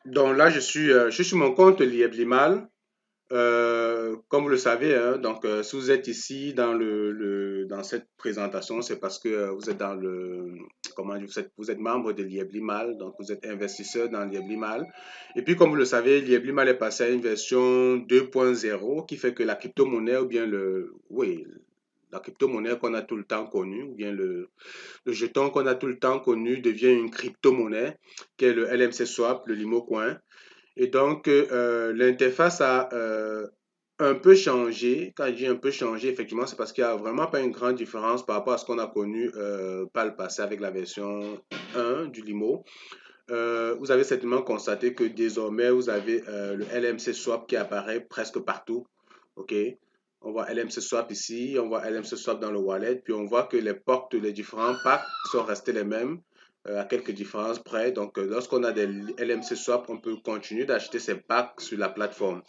Donc là, je suis sur mon compte Lieblinmal. Comme vous le savez, hein, donc si vous êtes ici dans dans cette présentation, c'est parce que vous êtes dans comment dire, vous êtes membre de Lieblinmal, donc vous êtes investisseur dans Lieblinmal. Et puis, comme vous le savez, Lieblinmal est passé à une version 2.0 qui fait que la crypto-monnaie ou bien oui, la crypto-monnaie qu'on a tout le temps connue, ou bien le jeton qu'on a tout le temps connu devient une crypto-monnaie, qui est le LMC Swap, le Limo Coin. Et donc, l'interface a un peu changé. Quand je dis un peu changé, effectivement, c'est parce qu'il n'y a vraiment pas une grande différence par rapport à ce qu'on a connu par le passé avec la version 1 du Limo. Vous avez certainement constaté que désormais, vous avez le LMC Swap qui apparaît presque partout. OK? On voit LMC Swap ici, on voit LMC Swap dans le wallet, puis on voit que les portes, les différents packs sont restés les mêmes, à quelques différences près. Donc, lorsqu'on a des LMC Swap, on peut continuer d'acheter ces packs sur la plateforme.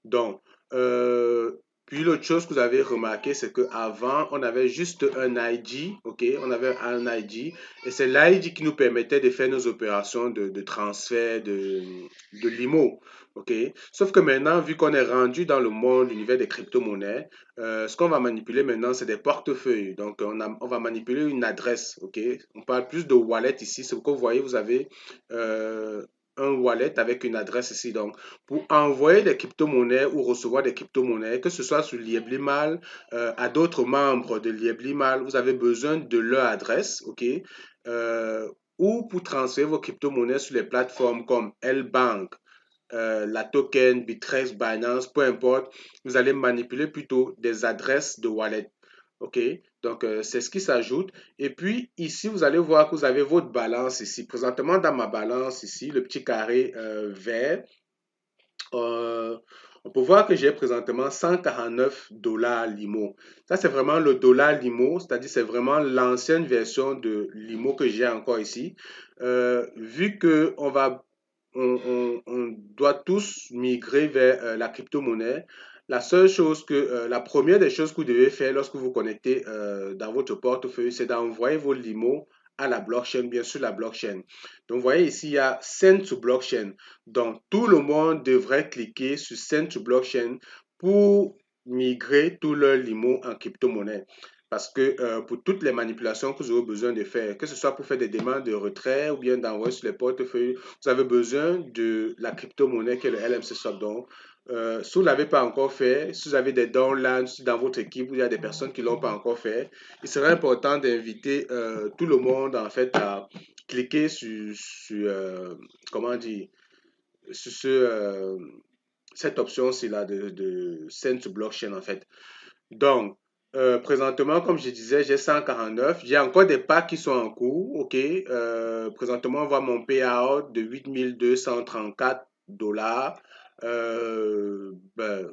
Donc, euh, puis l'autre chose que vous avez remarqué, c'est qu'avant, on avait juste un ID, ok? On avait un ID, et c'est l'ID qui nous permettait de faire nos opérations de transfert, de limo, ok? Sauf que maintenant, vu qu'on est rendu dans le monde, l'univers des crypto-monnaies, ce qu'on va manipuler maintenant, c'est des portefeuilles. Donc, on va manipuler une adresse, ok? On parle plus de wallet ici. C'est ce que vous voyez, vous avez un wallet avec une adresse ici. Donc, pour envoyer des crypto-monnaies ou recevoir des crypto-monnaies, que ce soit sur Lieblimal, à d'autres membres de Lieblimal, vous avez besoin de leur adresse, ok? Ou pour transférer vos crypto-monnaies sur les plateformes comme L-Bank, la token, Bittrex, Binance, peu importe, vous allez manipuler plutôt des adresses de wallet. OK? Donc, c'est ce qui s'ajoute. Et puis, ici, vous allez voir que vous avez votre balance ici. Présentement, dans ma balance ici, le petit carré vert, euh, on peut voir que j'ai présentement 149 dollars Limo. Ça, c'est vraiment le dollar Limo, c'est-à-dire c'est vraiment l'ancienne version de Limo que j'ai encore ici. Vu que on doit tous migrer vers la crypto-monnaie, la première des choses que vous devez faire lorsque vous vous connectez dans votre portefeuille, c'est d'envoyer vos limos à la blockchain, bien sûr la blockchain. Donc, vous voyez ici, il y a Send to Blockchain. Donc, tout le monde devrait cliquer sur Send to Blockchain pour migrer tout leur limo en crypto-monnaie. Parce que pour toutes les manipulations que vous aurez besoin de faire, que ce soit pour faire des demandes de retrait ou bien d'envoyer sur les portefeuilles, vous avez besoin de la crypto-monnaie qui est le LMC Swap. Donc, si vous ne l'avez pas encore fait, si vous avez des downlines dans votre équipe où il y a des personnes qui ne l'ont pas encore fait, il serait important d'inviter tout le monde en fait à cliquer comment dire, sur cette option-ci là de Send to Blockchain en fait. Donc, présentement, comme je disais, j'ai 149. J'ai encore des packs qui sont en cours. OK. Présentement, on voit mon payout de 8234 dollars. Ben,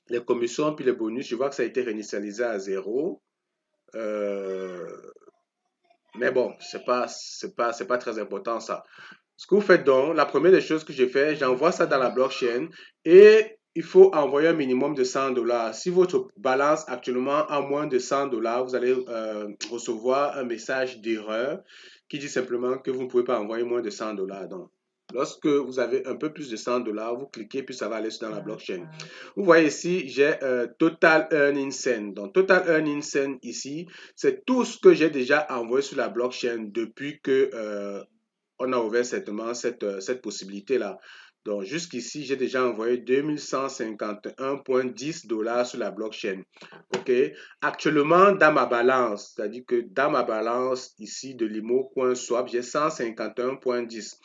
les commissions puis les bonus, je vois que ça a été réinitialisé à zéro. Euh, mais bon, c'est pas très important ça. Ce que vous faites donc, la première des choses que j'ai fait, j'envoie ça dans la blockchain et il faut envoyer un minimum de 100 dollars. Si votre balance actuellement a moins de 100 dollars, vous allez recevoir un message d'erreur qui dit simplement que vous ne pouvez pas envoyer moins de 100 dollars. Donc, lorsque vous avez un peu plus de 100 dollars, vous cliquez puis ça va aller dans la blockchain. Vous voyez ici, j'ai Total Earning Send. Donc, Total Earning Send ici, c'est tout ce que j'ai déjà envoyé sur la blockchain depuis que on a ouvert certainement cette possibilité-là. Donc, jusqu'ici, j'ai déjà envoyé 2151,10 dollars sur la blockchain. OK. Actuellement, dans ma balance, c'est-à-dire que dans ma balance ici de limo.swap, j'ai 151,10.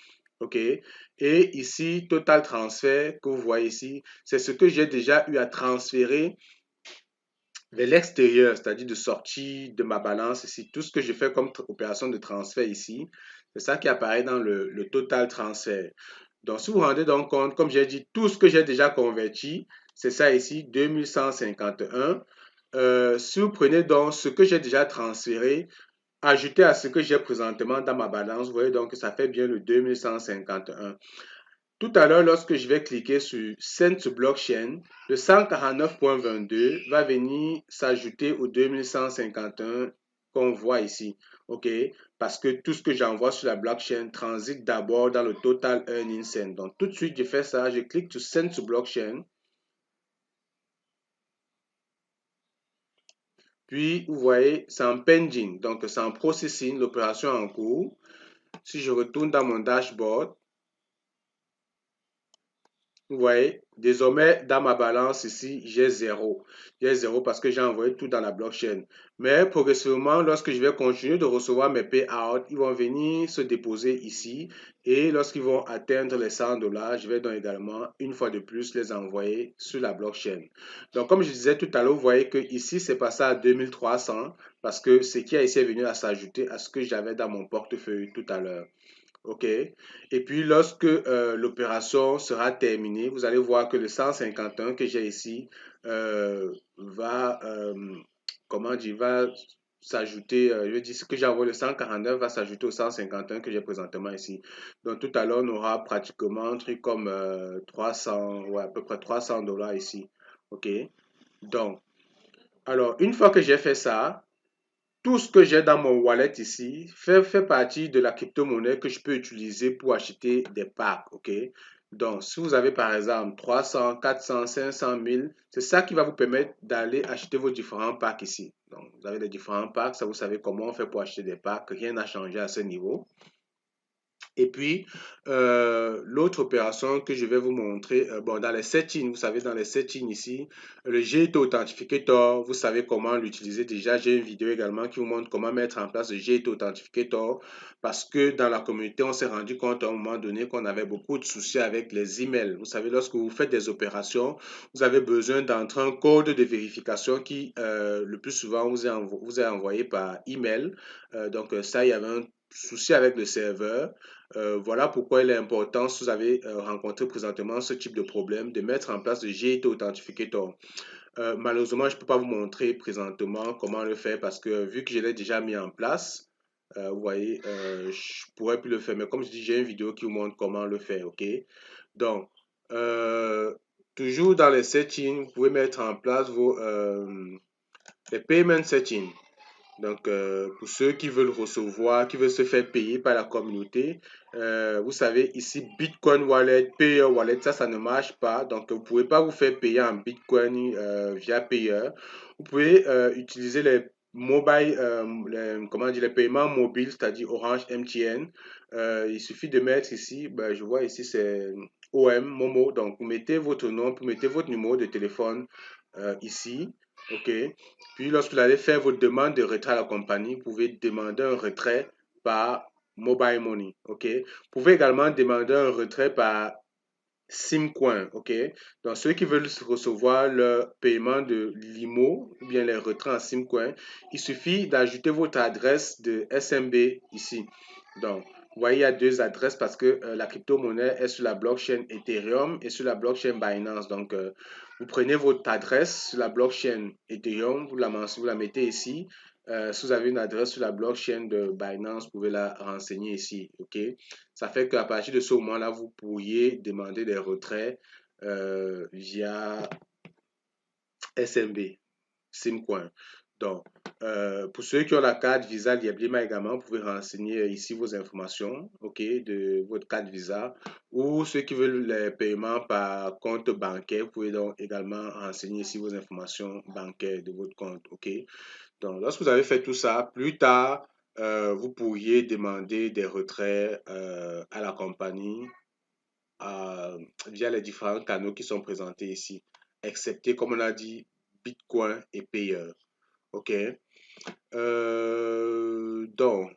OK. Et ici, total transfert que vous voyez ici, c'est ce que j'ai déjà eu à transférer vers l'extérieur, c'est-à-dire de sortir de ma balance ici. Tout ce que je fais comme opération de transfert ici, c'est ça qui apparaît dans le total transfert. Donc, si vous vous rendez donc compte, comme j'ai dit, tout ce que j'ai déjà converti, c'est ça ici, 2151. Si vous prenez donc ce que j'ai déjà transféré, ajouté à ce que j'ai présentement dans ma balance, vous voyez donc que ça fait bien le 2151. Tout à l'heure, lorsque je vais cliquer sur Send to Blockchain, le 149.22 va venir s'ajouter au 2151 qu'on voit ici, ok? Parce que tout ce que j'envoie sur la blockchain transite d'abord dans le total earning send. Donc, tout de suite, je fais ça, je clique sur Send to Blockchain. Puis, vous voyez, c'est en pending, donc c'est en processing, l'opération en cours. Si je retourne dans mon dashboard, vous voyez, désormais, dans ma balance ici, j'ai zéro. J'ai zéro parce que j'ai envoyé tout dans la blockchain. Mais progressivement, lorsque je vais continuer de recevoir mes payouts, ils vont venir se déposer ici. Et lorsqu'ils vont atteindre les 100 dollars, je vais donc également, une fois de plus, les envoyer sur la blockchain. Donc, comme je disais tout à l'heure, vous voyez que ici, c'est passé à 2300 parce que ce qui a ici est venu à s'ajouter à ce que j'avais dans mon portefeuille tout à l'heure. OK. Et puis, lorsque l'opération sera terminée, vous allez voir que le 151 que j'ai ici va, comment dire, va s'ajouter, je veux dire, ce que j'ai envoyé, le 149 va s'ajouter au 151 que j'ai présentement ici. Donc, tout à l'heure, on aura pratiquement un truc comme 300, ouais, à peu près 300 dollars ici. OK. Donc, alors, une fois que j'ai fait ça, tout ce que j'ai dans mon wallet ici fait partie de la crypto-monnaie que je peux utiliser pour acheter des packs, ok? Donc, si vous avez par exemple 300, 400, 500 000, c'est ça qui va vous permettre d'aller acheter vos différents packs ici. Donc, vous avez les différents packs, ça vous savez comment on fait pour acheter des packs, rien n'a changé à ce niveau. Et puis, l'autre opération que je vais vous montrer, bon, dans les settings, vous savez, dans les settings ici, le Gate Authenticator, vous savez comment l'utiliser déjà. J'ai une vidéo également qui vous montre comment mettre en place le Gate Authenticator parce que dans la communauté, on s'est rendu compte à un moment donné qu'on avait beaucoup de soucis avec les emails. Vous savez, lorsque vous faites des opérations, vous avez besoin d'entrer un code de vérification qui, le plus souvent, vous est envoyé par email. Donc, ça, il y avait un souci avec le serveur. Voilà pourquoi il est important, si vous avez rencontré présentement ce type de problème, de mettre en place le Gate Authenticator. Malheureusement, je ne peux pas vous montrer présentement comment le faire parce que vu que je l'ai déjà mis en place, vous voyez, je ne pourrais plus le faire. Mais comme je dis, j'ai une vidéo qui vous montre comment le faire, ok? Donc, euh, toujours dans les settings, vous pouvez mettre en place les payment settings. Donc, pour ceux qui veulent recevoir, qui veulent se faire payer par la communauté, vous savez, ici, Bitcoin Wallet, Payer Wallet, ça ne marche pas. Donc, vous ne pouvez pas vous faire payer en Bitcoin via Payer. Vous pouvez utiliser les mobile, comment dire, les paiements mobiles, c'est-à-dire Orange, MTN. Il suffit de mettre ici, ben, je vois ici, c'est OM, Momo. Donc, vous mettez votre nom, vous mettez votre numéro de téléphone ici. OK. Puis, lorsque vous allez faire votre demande de retrait à la compagnie, vous pouvez demander un retrait par Mobile Money. OK. Vous pouvez également demander un retrait par SimCoin. OK. Donc, ceux qui veulent recevoir le paiement de l'IMO ou bien les retraits en SimCoin, il suffit d'ajouter votre adresse de SMB ici. Donc, vous voyez, il y a deux adresses parce que la crypto-monnaie est sur la blockchain Ethereum et sur la blockchain Binance. Donc, vous prenez votre adresse sur la blockchain Ethereum, vous la mettez ici. Si vous avez une adresse sur la blockchain de Binance, vous pouvez la renseigner ici. OK? Ça fait qu'à partir de ce moment-là, vous pourriez demander des retraits via SMB, SimCoin. Donc, pour ceux qui ont la carte Visa Liablima également, vous pouvez renseigner ici vos informations, ok, de votre carte Visa. Ou ceux qui veulent les paiements par compte bancaire, vous pouvez donc également renseigner ici vos informations bancaires de votre compte, ok. Donc, lorsque vous avez fait tout ça, plus tard, vous pourriez demander des retraits à la compagnie via les différents canaux qui sont présentés ici, excepté, comme on a dit, Bitcoin et Payer. OK. Donc,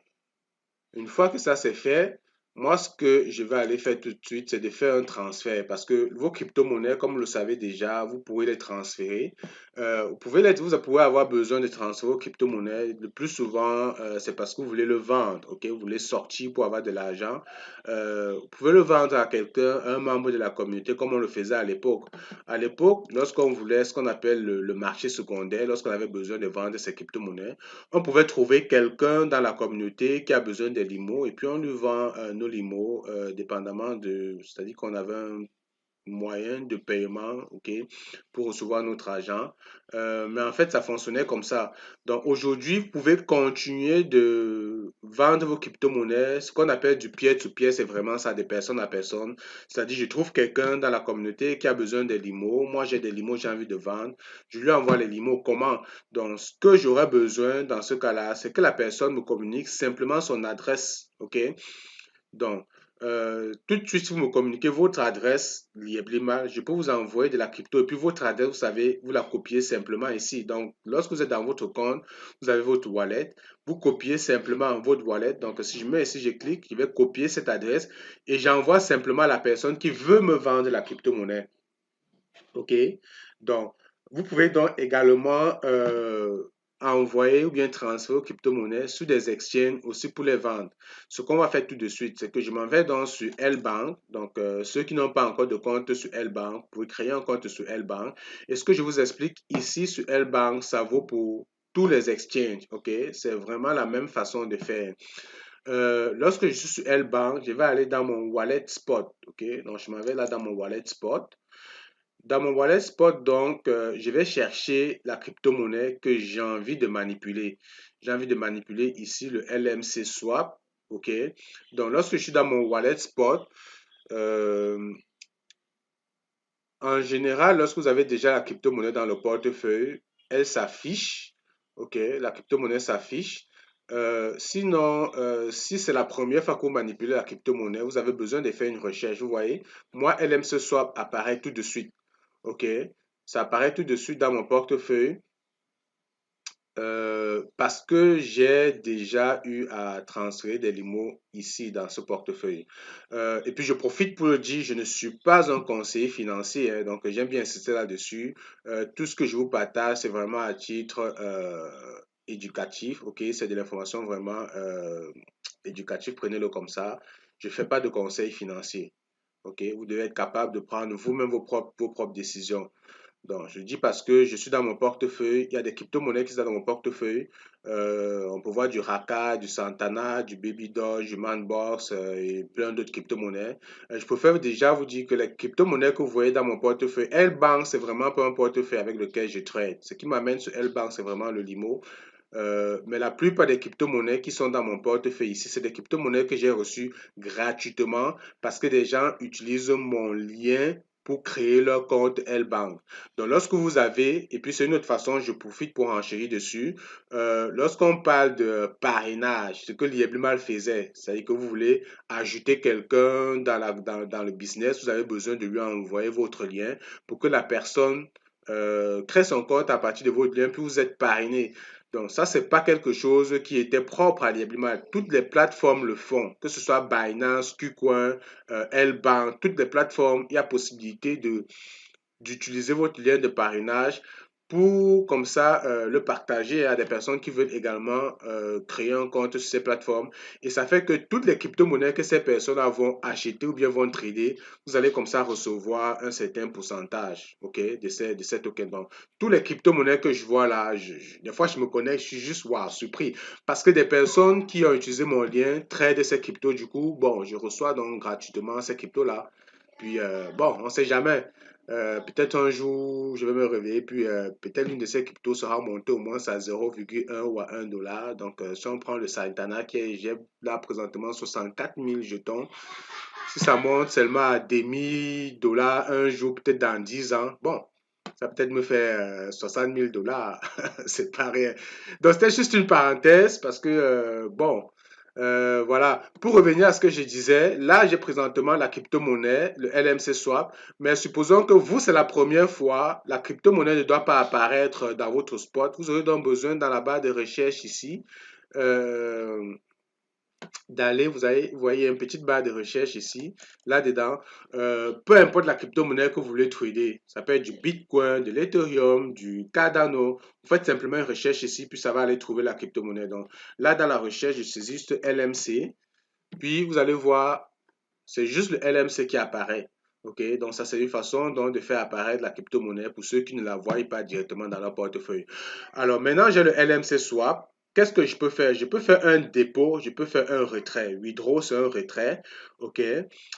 une fois que ça c'est fait, moi, ce que je vais aller faire tout de suite, c'est de faire un transfert parce que vos crypto-monnaies, comme vous le savez déjà, vous pouvez les transférer. Vous pouvez avoir besoin de transférer vos crypto-monnaies. Le plus souvent, c'est parce que vous voulez le vendre, ok? Vous voulez sortir pour avoir de l'argent. Vous pouvez le vendre à quelqu'un, un membre de la communauté, comme on le faisait à l'époque. À l'époque, lorsqu'on voulait ce qu'on appelle le marché secondaire, lorsqu'on avait besoin de vendre ses crypto-monnaies, on pouvait trouver quelqu'un dans la communauté qui a besoin des limos et puis on lui vend nos limos dépendamment de, c'est-à-dire qu'on avait moyen de paiement, ok, pour recevoir notre argent. Mais en fait, ça fonctionnait comme ça. Donc aujourd'hui, vous pouvez continuer de vendre vos crypto-monnaies. Ce qu'on appelle du peer-to-peer, c'est vraiment ça, des personnes à personne. C'est-à-dire, je trouve quelqu'un dans la communauté qui a besoin des limos. Moi, j'ai des limos, j'ai envie de vendre. Je lui envoie les limos. Comment? Donc, ce que j'aurais besoin dans ce cas-là, c'est que la personne me communique simplement son adresse, ok? Donc, tout de suite, si vous me communiquez votre adresse Lieblima, je peux vous envoyer de la crypto. Et puis, votre adresse, vous savez, vous la copiez simplement ici. Donc, lorsque vous êtes dans votre compte, vous avez votre wallet. Vous copiez simplement votre wallet. Donc, si je mets ici, je clique, je vais copier cette adresse et j'envoie simplement à la personne qui veut me vendre la crypto-monnaie. OK? Donc, vous pouvez donc également envoyer ou bien transférer aux crypto-monnaies sur des exchanges aussi pour les vendre. Ce qu'on va faire tout de suite, c'est que je m'en vais donc sur L-Bank. Donc, ceux qui n'ont pas encore de compte sur L-Bank, vous pouvez créer un compte sur L-Bank. Et ce que je vous explique ici sur L-Bank, ça vaut pour tous les exchanges. OK? C'est vraiment la même façon de faire. Lorsque je suis sur L-Bank, je vais aller dans mon wallet spot. OK? Donc, je m'en vais là dans mon wallet spot. Dans mon wallet spot, donc, je vais chercher la crypto-monnaie que j'ai envie de manipuler. J'ai envie de manipuler ici le LMC Swap. OK? Donc, lorsque je suis dans mon wallet spot, euh, en général, lorsque vous avez déjà la crypto-monnaie dans le portefeuille, elle s'affiche. OK? La crypto-monnaie s'affiche. Sinon, si c'est la première fois que vous manipulez la crypto-monnaie, vous avez besoin de faire une recherche. Vous voyez, moi, LMC Swap apparaît tout de suite. OK? Ça apparaît tout de suite dans mon portefeuille parce que j'ai déjà eu à transférer des limos ici dans ce portefeuille. Et puis je profite pour le dire, je ne suis pas un conseiller financier, hein, donc j'aime bien insister là-dessus. Tout ce que je vous partage, c'est vraiment à titre éducatif, ok? C'est de l'information vraiment éducative, prenez-le comme ça. Je ne fais pas de conseils financiers, ok? Vous devez être capable de prendre vous-même vos propres décisions. Donc, je dis parce que je suis dans mon portefeuille, il y a des crypto-monnaies qui sont dans mon portefeuille. On peut voir du Raka, du Santana, du Baby Doge, du Manbox et plein d'autres crypto-monnaies. Je préfère déjà vous dire que les crypto-monnaies que vous voyez dans mon portefeuille, L-Bank, c'est vraiment pas un portefeuille avec lequel je trade. Ce qui m'amène sur L-Bank, c'est vraiment le limo. Mais la plupart des crypto-monnaies qui sont dans mon portefeuille ici, c'est des crypto-monnaies que j'ai reçues gratuitement parce que des gens utilisent mon lien pour créer leur compte L-Bank. Donc, lorsque vous avez, et puis c'est une autre façon, je profite pour enchérir dessus, lorsqu'on parle de parrainage, ce que Lieblimal faisait, c'est-à-dire que vous voulez ajouter quelqu'un dans le business, vous avez besoin de lui envoyer votre lien pour que la personne crée son compte à partir de votre lien, puis vous êtes parrainé. Donc, ça, c'est pas quelque chose qui était propre à Lieblimal. Toutes les plateformes le font, que ce soit Binance, KuCoin, L-Bank, toutes les plateformes, il y a possibilité d'utiliser votre lien de parrainage pour comme ça le partager à des personnes qui veulent également créer un compte sur ces plateformes. Et ça fait que toutes les crypto-monnaies que ces personnes vont acheter ou bien vont trader, vous allez comme ça recevoir un certain pourcentage, ok, de ces tokens. Donc, tous les crypto-monnaies que je vois là, des fois je me connecte, je suis juste wow, surpris. Parce que des personnes qui ont utilisé mon lien trade ces cryptos, du coup, bon, je reçois donc gratuitement ces cryptos-là. Puis, bon, on ne sait jamais. Peut-être un jour, je vais me réveiller, puis peut-être l'une de ces cryptos sera montée au moins à 0,1 ou à 1 dollar. Donc, si on prend le Santana qui est, j'ai là présentement 64 000 jetons, si ça monte seulement à des 1000 dollars un jour, peut-être dans 10 ans, bon, ça peut-être me fait 60 000 dollars. C'est pas rien. Donc, c'était juste une parenthèse parce que, bon, voilà. Pour revenir à ce que je disais, là, j'ai présentement la crypto-monnaie, le LMC Swap. Mais supposons que vous, c'est la première fois, la crypto-monnaie ne doit pas apparaître dans votre spot. Vous aurez donc besoin dans la barre de recherche ici. euh, D'aller, vous voyez une petite barre de recherche ici, là-dedans. Peu importe la crypto-monnaie que vous voulez trader, ça peut être du Bitcoin, de l'Ethereum, du Cardano. Vous faites simplement une recherche ici, puis ça va aller trouver la crypto-monnaie. Donc là, dans la recherche, je saisis juste LMC, puis vous allez voir, c'est juste le LMC qui apparaît. OK, donc ça c'est une façon donc, de faire apparaître la crypto-monnaie pour ceux qui ne la voient pas directement dans leur portefeuille. Alors maintenant j'ai le LMC Swap. Qu'est-ce que je peux faire? Je peux faire un dépôt, je peux faire un retrait. Withdraw, c'est un retrait. OK.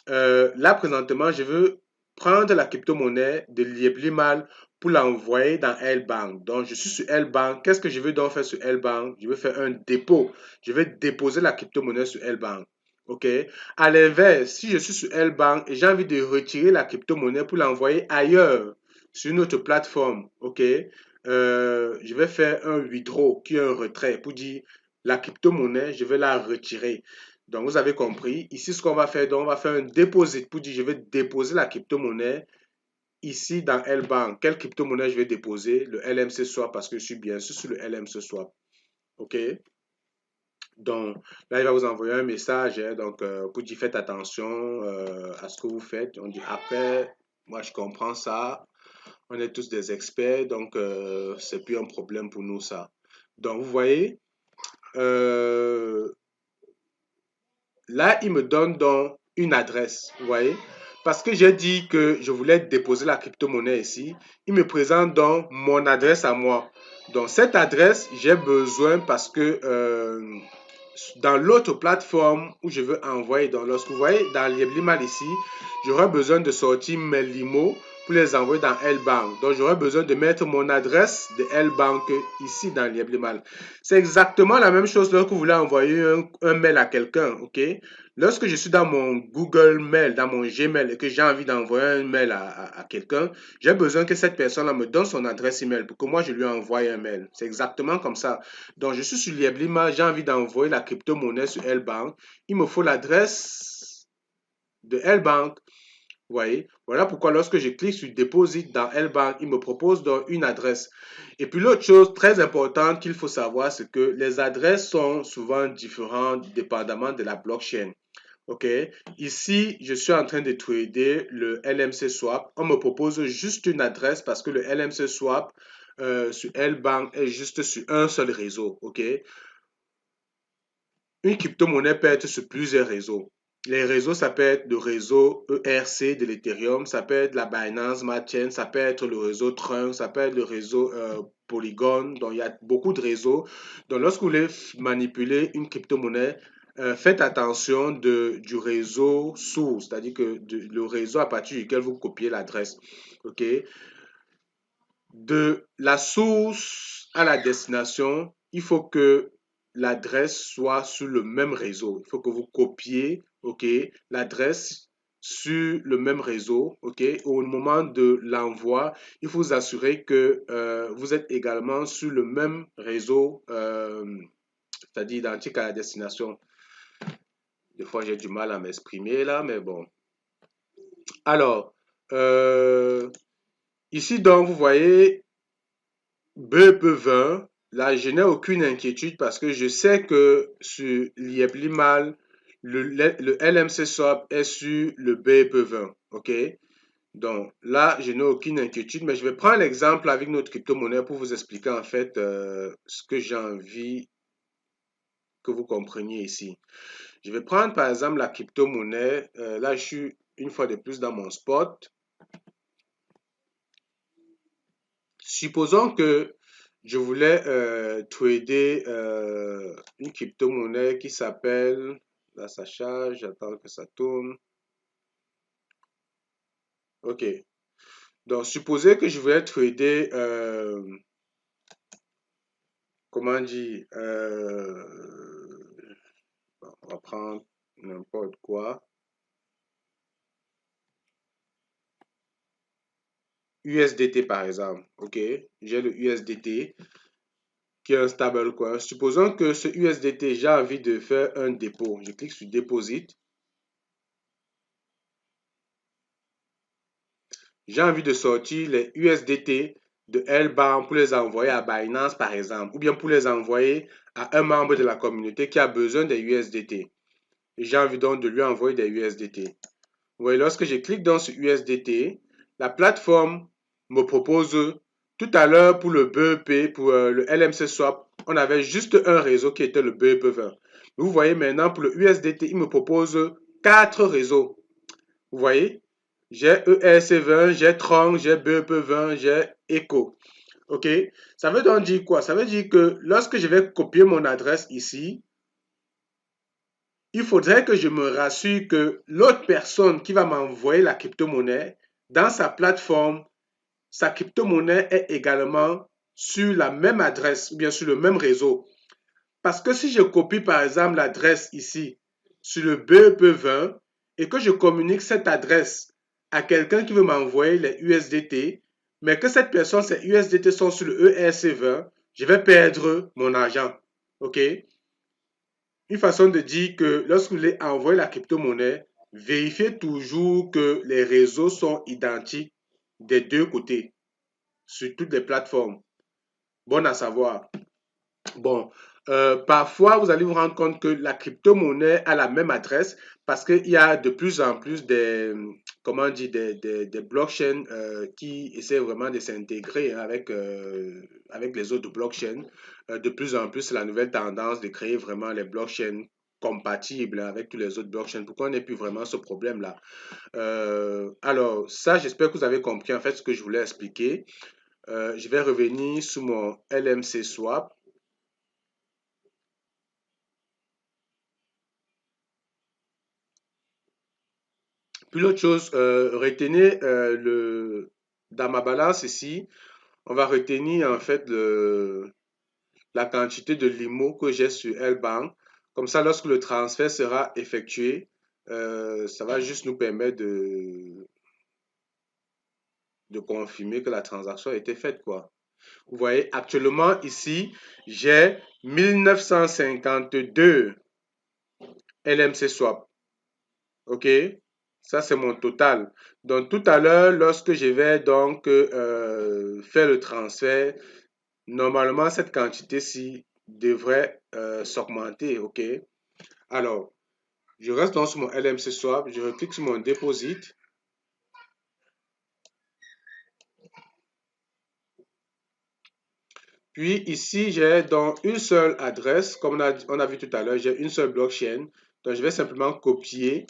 Là présentement, je veux prendre la crypto-monnaie de Lieblimal pour l'envoyer dans L-Bank. Donc, je suis sur L-Bank. Qu'est-ce que je veux donc faire sur L-Bank? Je veux faire un dépôt. Je vais déposer la crypto-monnaie sur L-Bank. OK? À l'inverse, si je suis sur L-Bank et j'ai envie de retirer la crypto-monnaie pour l'envoyer ailleurs, sur une autre plateforme, OK? Je vais faire un withdraw, qui est un retrait, pour dire la crypto-monnaie, je vais la retirer. Donc, vous avez compris. Ici, ce qu'on va faire, donc, on va faire un deposit pour dire je vais déposer la crypto-monnaie ici dans L-Bank. Quelle crypto-monnaie je vais déposer? Le LMC Swap parce que je suis bien sûr sur le LMC Swap. OK? Donc, là, il va vous envoyer un message. Hein, donc, pour dire faites attention à ce que vous faites. On dit après, moi, je comprends ça. On est tous des experts. Donc, c'est plus un problème pour nous, ça. Donc, vous voyez, là, il me donne donc une adresse, vous voyez. Parce que j'ai dit que je voulais déposer la crypto-monnaie ici, il me présente donc mon adresse à moi. Donc, cette adresse, j'ai besoin parce que dans l'autre plateforme où je veux envoyer, donc lorsque vous voyez dans Lieblimal ici, j'aurai besoin de sortir mes limos pour les envoyer dans L-Bank. Donc, j'aurai besoin de mettre mon adresse de L-Bank ici dans Lieblimal. C'est exactement la même chose lorsque vous voulez envoyer un mail à quelqu'un, ok? Lorsque je suis dans mon Google Mail, dans mon Gmail et que j'ai envie d'envoyer un mail à quelqu'un, j'ai besoin que cette personne-là me donne son adresse email pour que moi je lui envoie un mail. C'est exactement comme ça. Donc, je suis sur Lieblima, j'ai envie d'envoyer la crypto-monnaie sur L-Bank. Il me faut l'adresse de L-Bank. Vous voyez, voilà pourquoi lorsque je clique sur Deposit dans L-Bank, il me propose donc une adresse. Et puis l'autre chose très importante qu'il faut savoir, c'est que les adresses sont souvent différentes dépendamment de la blockchain. OK, ici, je suis en train de trader le LMC Swap. On me propose juste une adresse parce que le LMC Swap sur L-Bank est juste sur un seul réseau. OK, une crypto-monnaie peut être sur plusieurs réseaux. Les réseaux, ça peut être le réseau ERC de l'Ethereum, ça peut être la Binance Smart Chain, ça peut être le réseau Trunk, ça peut être le réseau Polygon. Donc, il y a beaucoup de réseaux. Donc, lorsque vous voulez manipuler une crypto-monnaie, faites attention du réseau source, c'est-à-dire que le réseau à partir duquel vous copiez l'adresse. OK? De la source à la destination, il faut que l'adresse soit sur le même réseau. Il faut que vous copiez, OK, l'adresse sur le même réseau, OK. Au moment de l'envoi, il faut vous assurer que vous êtes également sur le même réseau, c'est-à-dire identique à la destination. Des fois, j'ai du mal à m'exprimer là, mais bon. Alors, ici donc, vous voyez, BEP20, là, je n'ai aucune inquiétude parce que je sais que sur Lieblimal, le LMC Swap est sur le BEP20. OK? Donc là, je n'ai aucune inquiétude, mais je vais prendre l'exemple avec notre crypto-monnaie pour vous expliquer en fait ce que j'ai envie que vous compreniez ici. Je vais prendre par exemple la crypto-monnaie. Là, je suis une fois de plus dans mon spot. Supposons que je voulais trader une crypto-monnaie qui s'appelle, là ça charge, j'attends que ça tourne. Ok, donc supposez que je voulais trader, comment dire, on va prendre n'importe quoi, USDT par exemple, ok, j'ai le USDT qui est un stablecoin. Supposons que ce USDT, j'ai envie de faire un dépôt. Je clique sur Deposit. J'ai envie de sortir les USDT de L-Bank pour les envoyer à Binance, par exemple, ou bien pour les envoyer à un membre de la communauté qui a besoin des USDT. J'ai envie donc de lui envoyer des USDT. Vous voyez, lorsque je clique dans ce USDT, la plateforme me propose tout à l'heure pour le BEP, pour le LMC Swap, on avait juste un réseau qui était le BEP20. Vous voyez maintenant pour le USDT, il me propose 4 réseaux. Vous voyez? J'ai ERC20, j'ai Tron, j'ai BEP20, j'ai Echo. OK? Ça veut donc dire quoi? Ça veut dire que lorsque je vais copier mon adresse ici, il faudrait que je me rassure que l'autre personne qui va m'envoyer la crypto-monnaie dans sa plateforme, sa crypto-monnaie est également sur la même adresse, ou bien sur le même réseau. Parce que si je copie par exemple l'adresse ici sur le BEP20 et que je communique cette adresse à quelqu'un qui veut m'envoyer les USDT, mais que cette personne, ces USDT sont sur le ERC20, je vais perdre mon argent. OK? Une façon de dire que lorsque vous voulez envoyer la crypto-monnaie, vérifiez toujours que les réseaux sont identiques des deux côtés, sur toutes les plateformes. Bon à savoir. Bon, parfois, vous allez vous rendre compte que la crypto-monnaie a la même adresse parce qu'il y a de plus en plus comment on dit, des blockchains qui essaient vraiment de s'intégrer avec les autres blockchains. De plus en plus, c'est la nouvelle tendance de créer vraiment les blockchains compatibles avec tous les autres blockchains pour qu'on n'ait plus vraiment ce problème-là. Alors, ça, j'espère que vous avez compris en fait ce que je voulais expliquer. Je vais revenir sur mon LMC Swap. Puis l'autre chose, retenez dans ma balance ici, on va retenir en fait la quantité de limo que j'ai sur L-Bank. Comme ça, lorsque le transfert sera effectué, ça va juste nous permettre de confirmer que la transaction a été faite, quoi. Vous voyez, actuellement ici, j'ai 1952 LMC swap. OK? Ça, c'est mon total. Donc, tout à l'heure, lorsque je vais donc faire le transfert, normalement, cette quantité-ci devrait s'augmenter. OK? Alors, je reste donc sur mon LMC Swap, je clique sur mon Deposit. Puis ici, j'ai donc une seule adresse. Comme on a vu tout à l'heure, j'ai une seule blockchain. Donc, je vais simplement copier.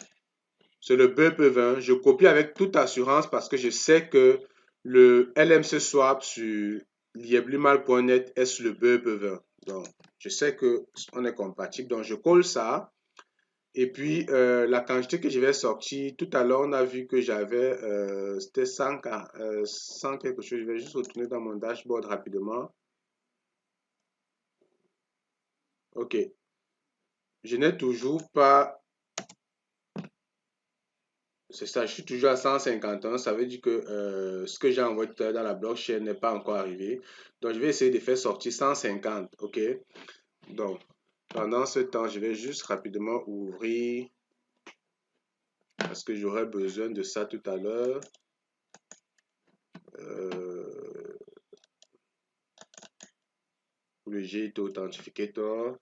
C'est le BEP20. Je copie avec toute assurance parce que je sais que le LMC Swap sur lieblimal.net est sur le BEP20. Donc, je sais qu'on est compatible. Donc, je colle ça. Et puis, la quantité que je vais sortir, tout à l'heure, on a vu que j'avais, c'était 100 quelque chose. Je vais juste retourner dans mon dashboard rapidement. OK. Je n'ai toujours pas, c'est ça, je suis toujours à 151. Ça veut dire que ce que j'ai envoyé tout à l'heure dans la blockchain n'est pas encore arrivé. Donc, je vais essayer de faire sortir 150. OK. Donc, pendant ce temps, je vais juste rapidement ouvrir parce que j'aurai besoin de ça tout à l'heure. Euh, le GIT Authentificator.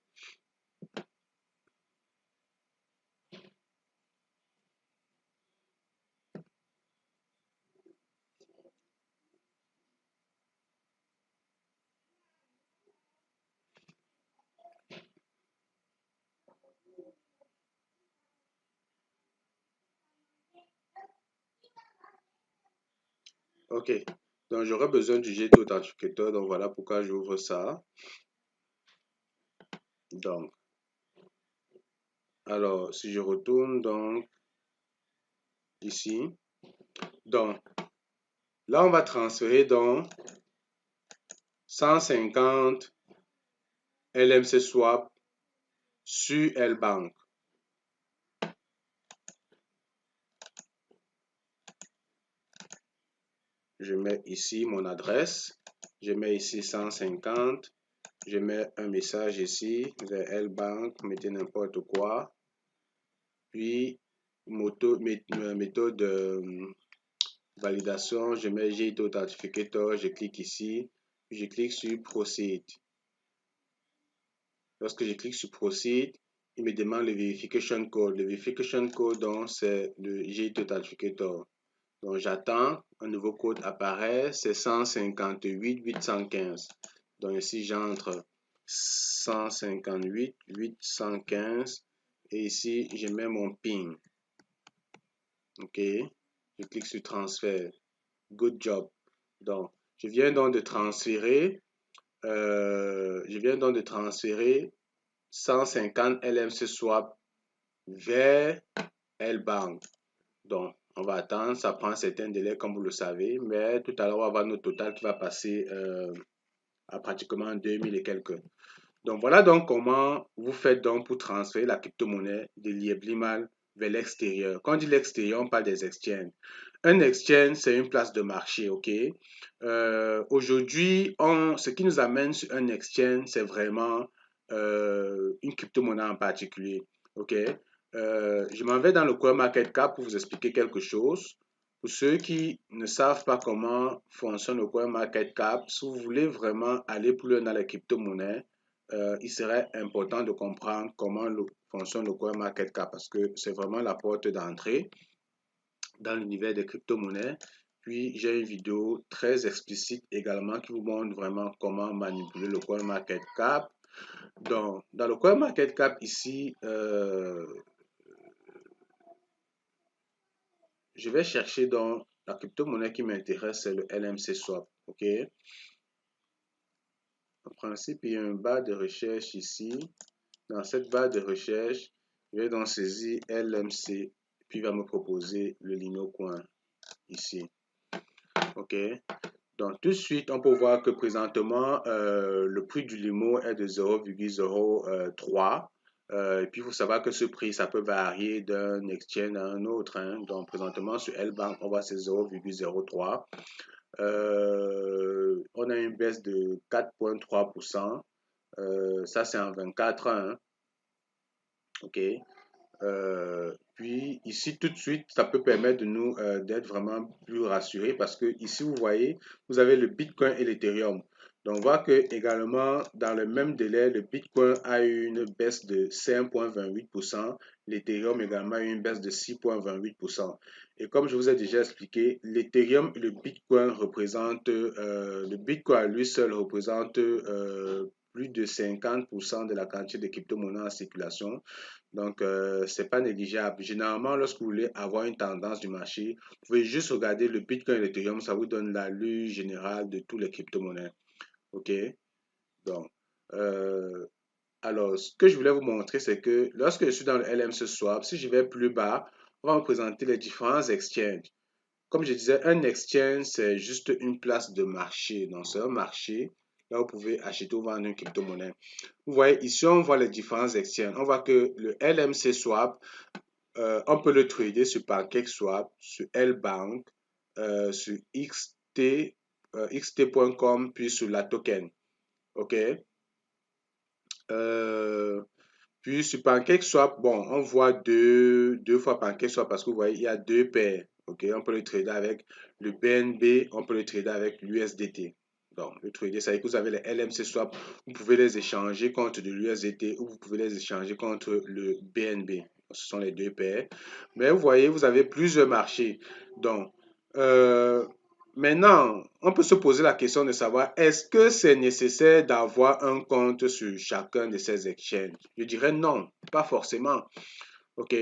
OK. Donc, j'aurai besoin du GIT Authentificator. Donc, voilà pourquoi j'ouvre ça. Donc, alors, si je retourne donc ici. Donc, là, on va transférer donc 150 LMC Swap sur L-Bank. Je mets ici mon adresse. Je mets ici 150. Je mets un message ici vers L-Bank. Mettez n'importe quoi. Puis, méthode de validation. Je mets GIT Authentificator. Je clique ici. Puis je clique sur Proceed. Lorsque je clique sur Proceed, il me demande le Verification Code. Le Verification Code, donc, c'est le GIT Authentificator. Donc, j'attends, un nouveau code apparaît, c'est 158 815. Donc, ici, j'entre 158 815 et ici, je mets mon PIN. OK, je clique sur transfert. Good job. Donc, je viens donc de transférer 150 LMC Swap vers L-Bank. Donc, On va attendre, ça prend un certain délai comme vous le savez, mais tout à l'heure, on va voir notre total qui va passer à pratiquement 2000 et quelques. Donc voilà donc comment vous faites donc pour transférer la crypto-monnaie de Lieblinmal vers l'extérieur. Quand on dit l'extérieur, on parle des exchanges. Un exchange, c'est une place de marché, ok? Aujourd'hui, ce qui nous amène sur un exchange, c'est vraiment une crypto-monnaie en particulier, ok? Je m'en vais dans le CoinMarketCap pour vous expliquer quelque chose. Pour ceux qui ne savent pas comment fonctionne le CoinMarketCap, si vous voulez vraiment aller plus loin dans les crypto-monnaies, il serait important de comprendre comment fonctionne le CoinMarketCap parce que c'est vraiment la porte d'entrée dans l'univers des crypto-monnaies. Puis j'ai une vidéo très explicite également qui vous montre vraiment comment manipuler le CoinMarketCap. Donc, dans le CoinMarketCap ici, je vais chercher dans la crypto-monnaie qui m'intéresse, c'est le LMC Swap. OK? En principe, il y a une barre de recherche ici. Dans cette barre de recherche, je vais donc saisir LMC, puis il va me proposer le Lino Coin ici. OK? Donc, tout de suite, on peut voir que présentement, le prix du limo est de 0,03. Et puis, il faut savoir que ce prix, ça peut varier d'un exchange à un autre, hein. Donc, présentement, sur L-Bank, on voit c'est 0,03. On a une baisse de 4,3%. Ça, c'est en 24 heures, hein. OK? Puis ici, tout de suite, ça peut permettre de nous d'être vraiment plus rassurés parce que ici, vous voyez, vous avez le Bitcoin et l'Ethereum. Donc, on voit que également, dans le même délai, le Bitcoin a eu une baisse de 5,28%, l'Ethereum également a eu une baisse de 6,28%. Et comme je vous ai déjà expliqué, l'Ethereum et le Bitcoin représentent, le Bitcoin à lui seul représente plus de 50% de la quantité de crypto-monnaies en circulation. Donc, c'est pas négligeable. Généralement, lorsque vous voulez avoir une tendance du marché, vous pouvez juste regarder le Bitcoin et l'Ethereum, ça vous donne l'allure générale de tous les crypto-monnaies. OK? Donc, euh, alors, ce que je voulais vous montrer, c'est que lorsque je suis dans le LMC Swap, si je vais plus bas, on va me présenter les différents exchanges. Comme je disais, un exchange, c'est juste une place de marché. Donc, c'est un marché là où vous pouvez acheter ou vendre une crypto-monnaie. Vous voyez, ici, on voit les différents exchanges. On voit que le LMC Swap, on peut le trader sur PancakeSwap, sur Lbank, sur xt.com, puis sur la token. OK? Euh, Puis sur PancakeSwap, bon, on voit deux fois PancakeSwap parce que vous voyez, il y a deux paires. OK? On peut le trader avec le BNB, on peut le trader avec l'USDT. Donc, le trader, ça veut dire que vous avez les LMC swap, vous pouvez les échanger contre de l'USDT ou vous pouvez les échanger contre le BNB. Ce sont les deux paires. Mais vous voyez, vous avez plusieurs marchés. Donc, euh, maintenant, on peut se poser la question de savoir est-ce que c'est nécessaire d'avoir un compte sur chacun de ces exchanges? Je dirais non, pas forcément. OK?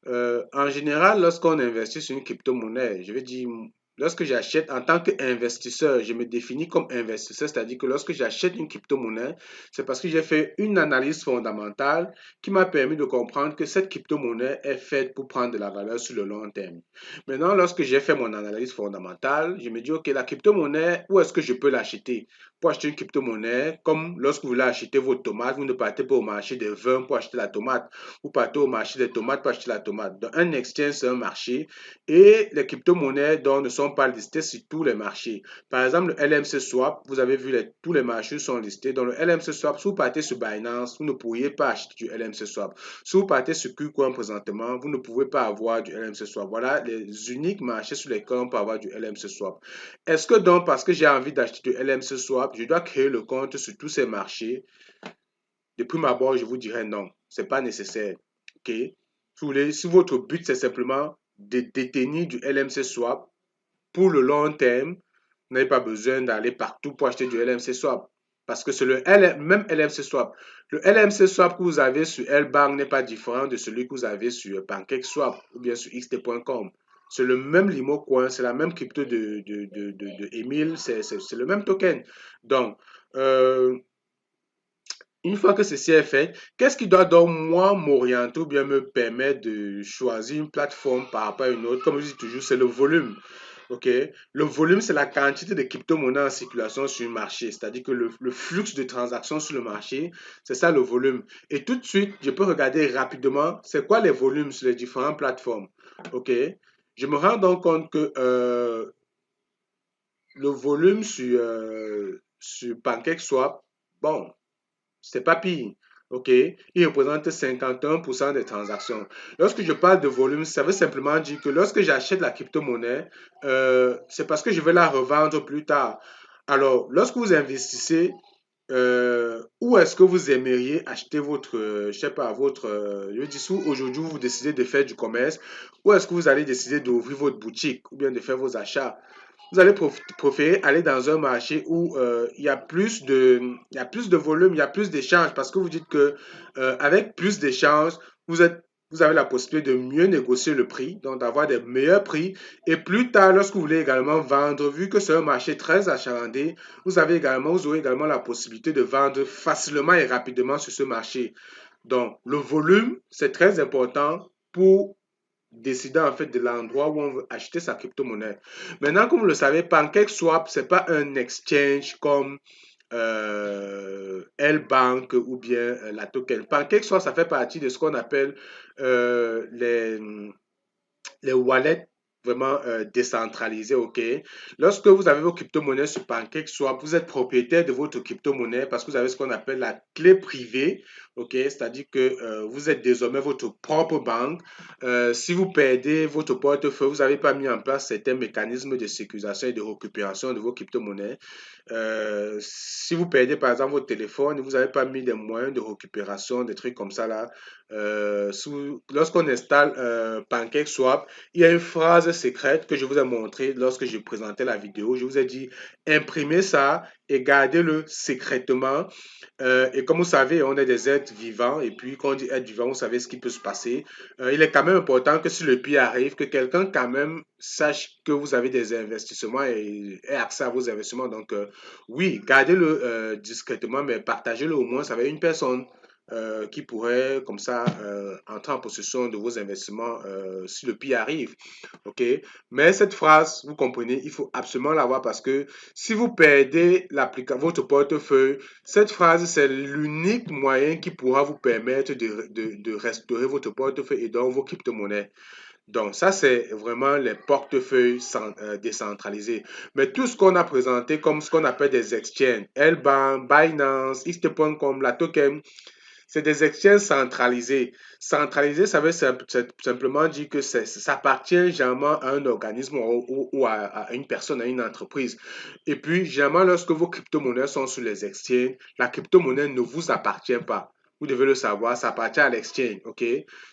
En général, lorsqu'on investit sur une crypto-monnaie, je vais dire, lorsque j'achète en tant qu'investisseur, je me définis comme investisseur, c'est-à-dire que lorsque j'achète une crypto-monnaie, c'est parce que j'ai fait une analyse fondamentale qui m'a permis de comprendre que cette crypto-monnaie est faite pour prendre de la valeur sur le long terme. Maintenant, lorsque j'ai fait mon analyse fondamentale, je me dis, OK, la crypto-monnaie, où est-ce que je peux l'acheter? Pour acheter une crypto-monnaie, comme lorsque vous voulez acheter vos tomates, vous ne partez pas au marché des vins pour acheter la tomate. Vous partez au marché des tomates pour acheter la tomate. Donc, un exchange, c'est un marché et les crypto-monnaies donc, ne sont pas listées sur tous les marchés. Par exemple, le LMC Swap, vous avez vu, tous les marchés sont listés. Dans le LMC Swap, si vous partez sur Binance, vous ne pourriez pas acheter du LMC Swap. Si vous partez sur KuCoin présentement, vous ne pouvez pas avoir du LMC Swap. Voilà les uniques marchés sur lesquels on peut avoir du LMC Swap. Est-ce que donc, parce que j'ai envie d'acheter du LMC Swap, je dois créer le compte sur tous ces marchés? De prime abord, je vous dirais non, c'est pas nécessaire. OK? Si votre but, c'est simplement de détenir du LMC Swap pour le long terme, vous n'avez pas besoin d'aller partout pour acheter du LMC Swap. Parce que c'est le même LMC Swap. Le LMC Swap que vous avez sur Lbank n'est pas différent de celui que vous avez sur PancakeSwap ou bien sur xt.com. C'est le même Limo Coin, c'est la même crypto de Emile, c'est le même token. Donc, Une fois que ceci est fait, qu'est-ce qui doit donc moi m'orienter ou bien me permettre de choisir une plateforme par rapport à une autre? Comme je dis toujours, c'est le volume. OK? Le volume, c'est la quantité de crypto-monnaies en circulation sur le marché. C'est-à-dire que le flux de transactions sur le marché, c'est ça le volume. Et tout de suite, je peux regarder rapidement c'est quoi les volumes sur les différentes plateformes. OK? Je me rends donc compte que le volume sur PancakeSwap, bon, c'est pas pire. OK? Il représente 51% des transactions. Lorsque je parle de volume, ça veut simplement dire que lorsque j'achète la crypto-monnaie, c'est parce que je vais la revendre plus tard. Alors, lorsque vous investissez, où est-ce que vous aimeriez acheter votre, je sais pas, votre, je dis si aujourd'hui vous décidez de faire du commerce, où est-ce que vous allez décider d'ouvrir votre boutique ou bien de faire vos achats? Vous allez préférer aller dans un marché où il y a plus de volume, il y a plus d'échanges parce que vous dites que avec plus d'échanges, vous avez la possibilité de mieux négocier le prix, donc d'avoir des meilleurs prix. Et plus tard, lorsque vous voulez également vendre, vu que c'est un marché très achalandé, vous aurez également la possibilité de vendre facilement et rapidement sur ce marché. Donc, le volume, c'est très important pour décider en fait de l'endroit où on veut acheter sa crypto-monnaie. Maintenant, comme vous le savez, PancakeSwap, c'est pas un exchange comme L-Bank ou bien la token. PancakeSwap, ça fait partie de ce qu'on appelle euh, les, les wallets vraiment décentralisés, ok? Lorsque vous avez vos crypto-monnaies sur PancakeSwap, vous êtes propriétaire de votre crypto-monnaie parce que vous avez ce qu'on appelle la clé privée, ok? C'est-à-dire que vous êtes désormais votre propre banque. Si vous perdez votre portefeuille, vous n'avez pas mis en place certains mécanismes de sécurisation et de récupération de vos crypto-monnaies. Si vous perdez par exemple votre téléphone, vous n'avez pas mis des moyens de récupération, des trucs comme ça là. Lorsqu'on installe PancakeSwap, il y a une phrase secrète que je vous ai montrée lorsque je présentais la vidéo. Je vous ai dit imprimez ça et gardez-le secrètement. Et comme vous savez, on est des êtres vivants. Et puis, quand on dit être vivant, vous savez ce qui peut se passer. Il est quand même important que si le pire arrive, que quelqu'un quand même sache que vous avez des investissements et ait accès à vos investissements. Donc, oui, gardez-le discrètement, mais partagez-le au moins avec une personne qui pourrait, comme ça, entrer en possession de vos investissements si le pire arrive. OK? Mais cette phrase, vous comprenez, il faut absolument l'avoir parce que si vous perdez votre portefeuille, cette phrase, c'est l'unique moyen qui pourra vous permettre de restaurer votre portefeuille et donc vos crypto-monnaies. Donc, ça, c'est vraiment les portefeuilles décentralisés. Mais tout ce qu'on a présenté comme ce qu'on appelle des exchanges, L-Bank, Binance, X.com, la token, c'est des exchanges centralisés. Centralisé, ça veut simplement dire que ça appartient généralement à un organisme ou à une personne, à une entreprise. Et puis, généralement, lorsque vos crypto-monnaies sont sur les exchanges, la crypto-monnaie ne vous appartient pas. Vous devez le savoir, ça appartient à l'exchange, ok?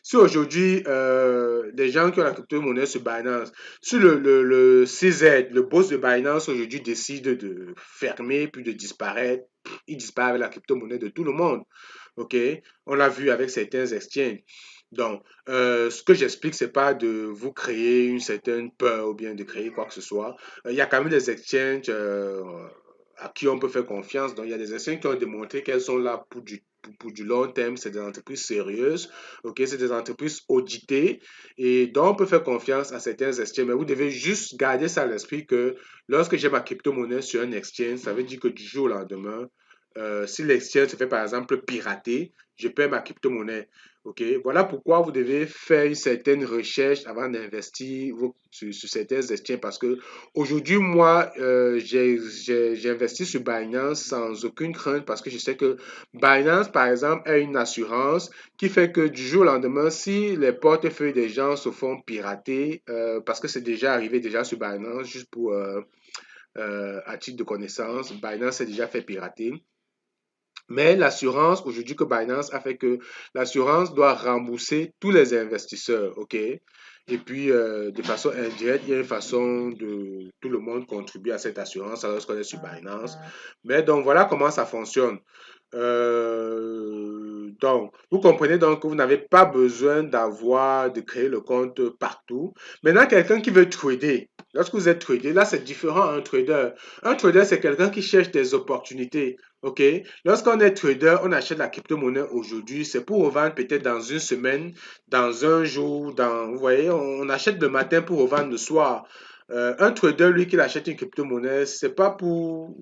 Si aujourd'hui, des gens qui ont la crypto-monnaie sur Binance, si le CZ, le boss de Binance aujourd'hui décide de fermer puis de disparaître, il disparaît avec la crypto-monnaie de tout le monde. OK? On l'a vu avec certains exchanges. Donc, ce que j'explique, c'est pas de vous créer une certaine peur ou bien de créer quoi que ce soit. Il y a quand même des exchanges à qui on peut faire confiance. Donc, il y a des exchanges qui ont démontré qu'elles sont là pour du long terme. C'est des entreprises sérieuses. OK? C'est des entreprises auditées. Et donc, on peut faire confiance à certains exchanges. Mais vous devez juste garder ça à l'esprit que lorsque j'ai ma crypto-monnaie sur un exchange, ça veut dire que du jour au lendemain, si l'exchange se fait par exemple pirater, je perds ma crypto-monnaie. OK? Voilà pourquoi vous devez faire une certaine recherche avant d'investir sur certains exchanges parce que aujourd'hui, moi, j'ai investi sur Binance sans aucune crainte parce que je sais que Binance, par exemple, a une assurance qui fait que du jour au lendemain, si les portefeuilles des gens se font pirater, parce que c'est déjà arrivé déjà sur Binance, juste pour à titre de connaissance, Binance s'est déjà fait pirater. Mais l'assurance, aujourd'hui que Binance a fait que l'assurance doit rembourser tous les investisseurs, OK? Et puis, de façon indirecte, il y a une façon de tout le monde contribuer à cette assurance lorsqu'on est sur Binance. Mais donc, voilà comment ça fonctionne. Donc, vous comprenez donc que vous n'avez pas besoin de créer le compte partout. Maintenant, quelqu'un qui veut trader, lorsque vous êtes trader, là, c'est différent un trader. Un trader, c'est quelqu'un qui cherche des opportunités. OK? Lorsqu'on est trader, on achète la crypto-monnaie aujourd'hui, c'est pour revendre peut-être dans une semaine, dans un jour, vous voyez, on achète le matin pour revendre le soir. Un trader, lui, qui achète une crypto-monnaie, c'est pas pour...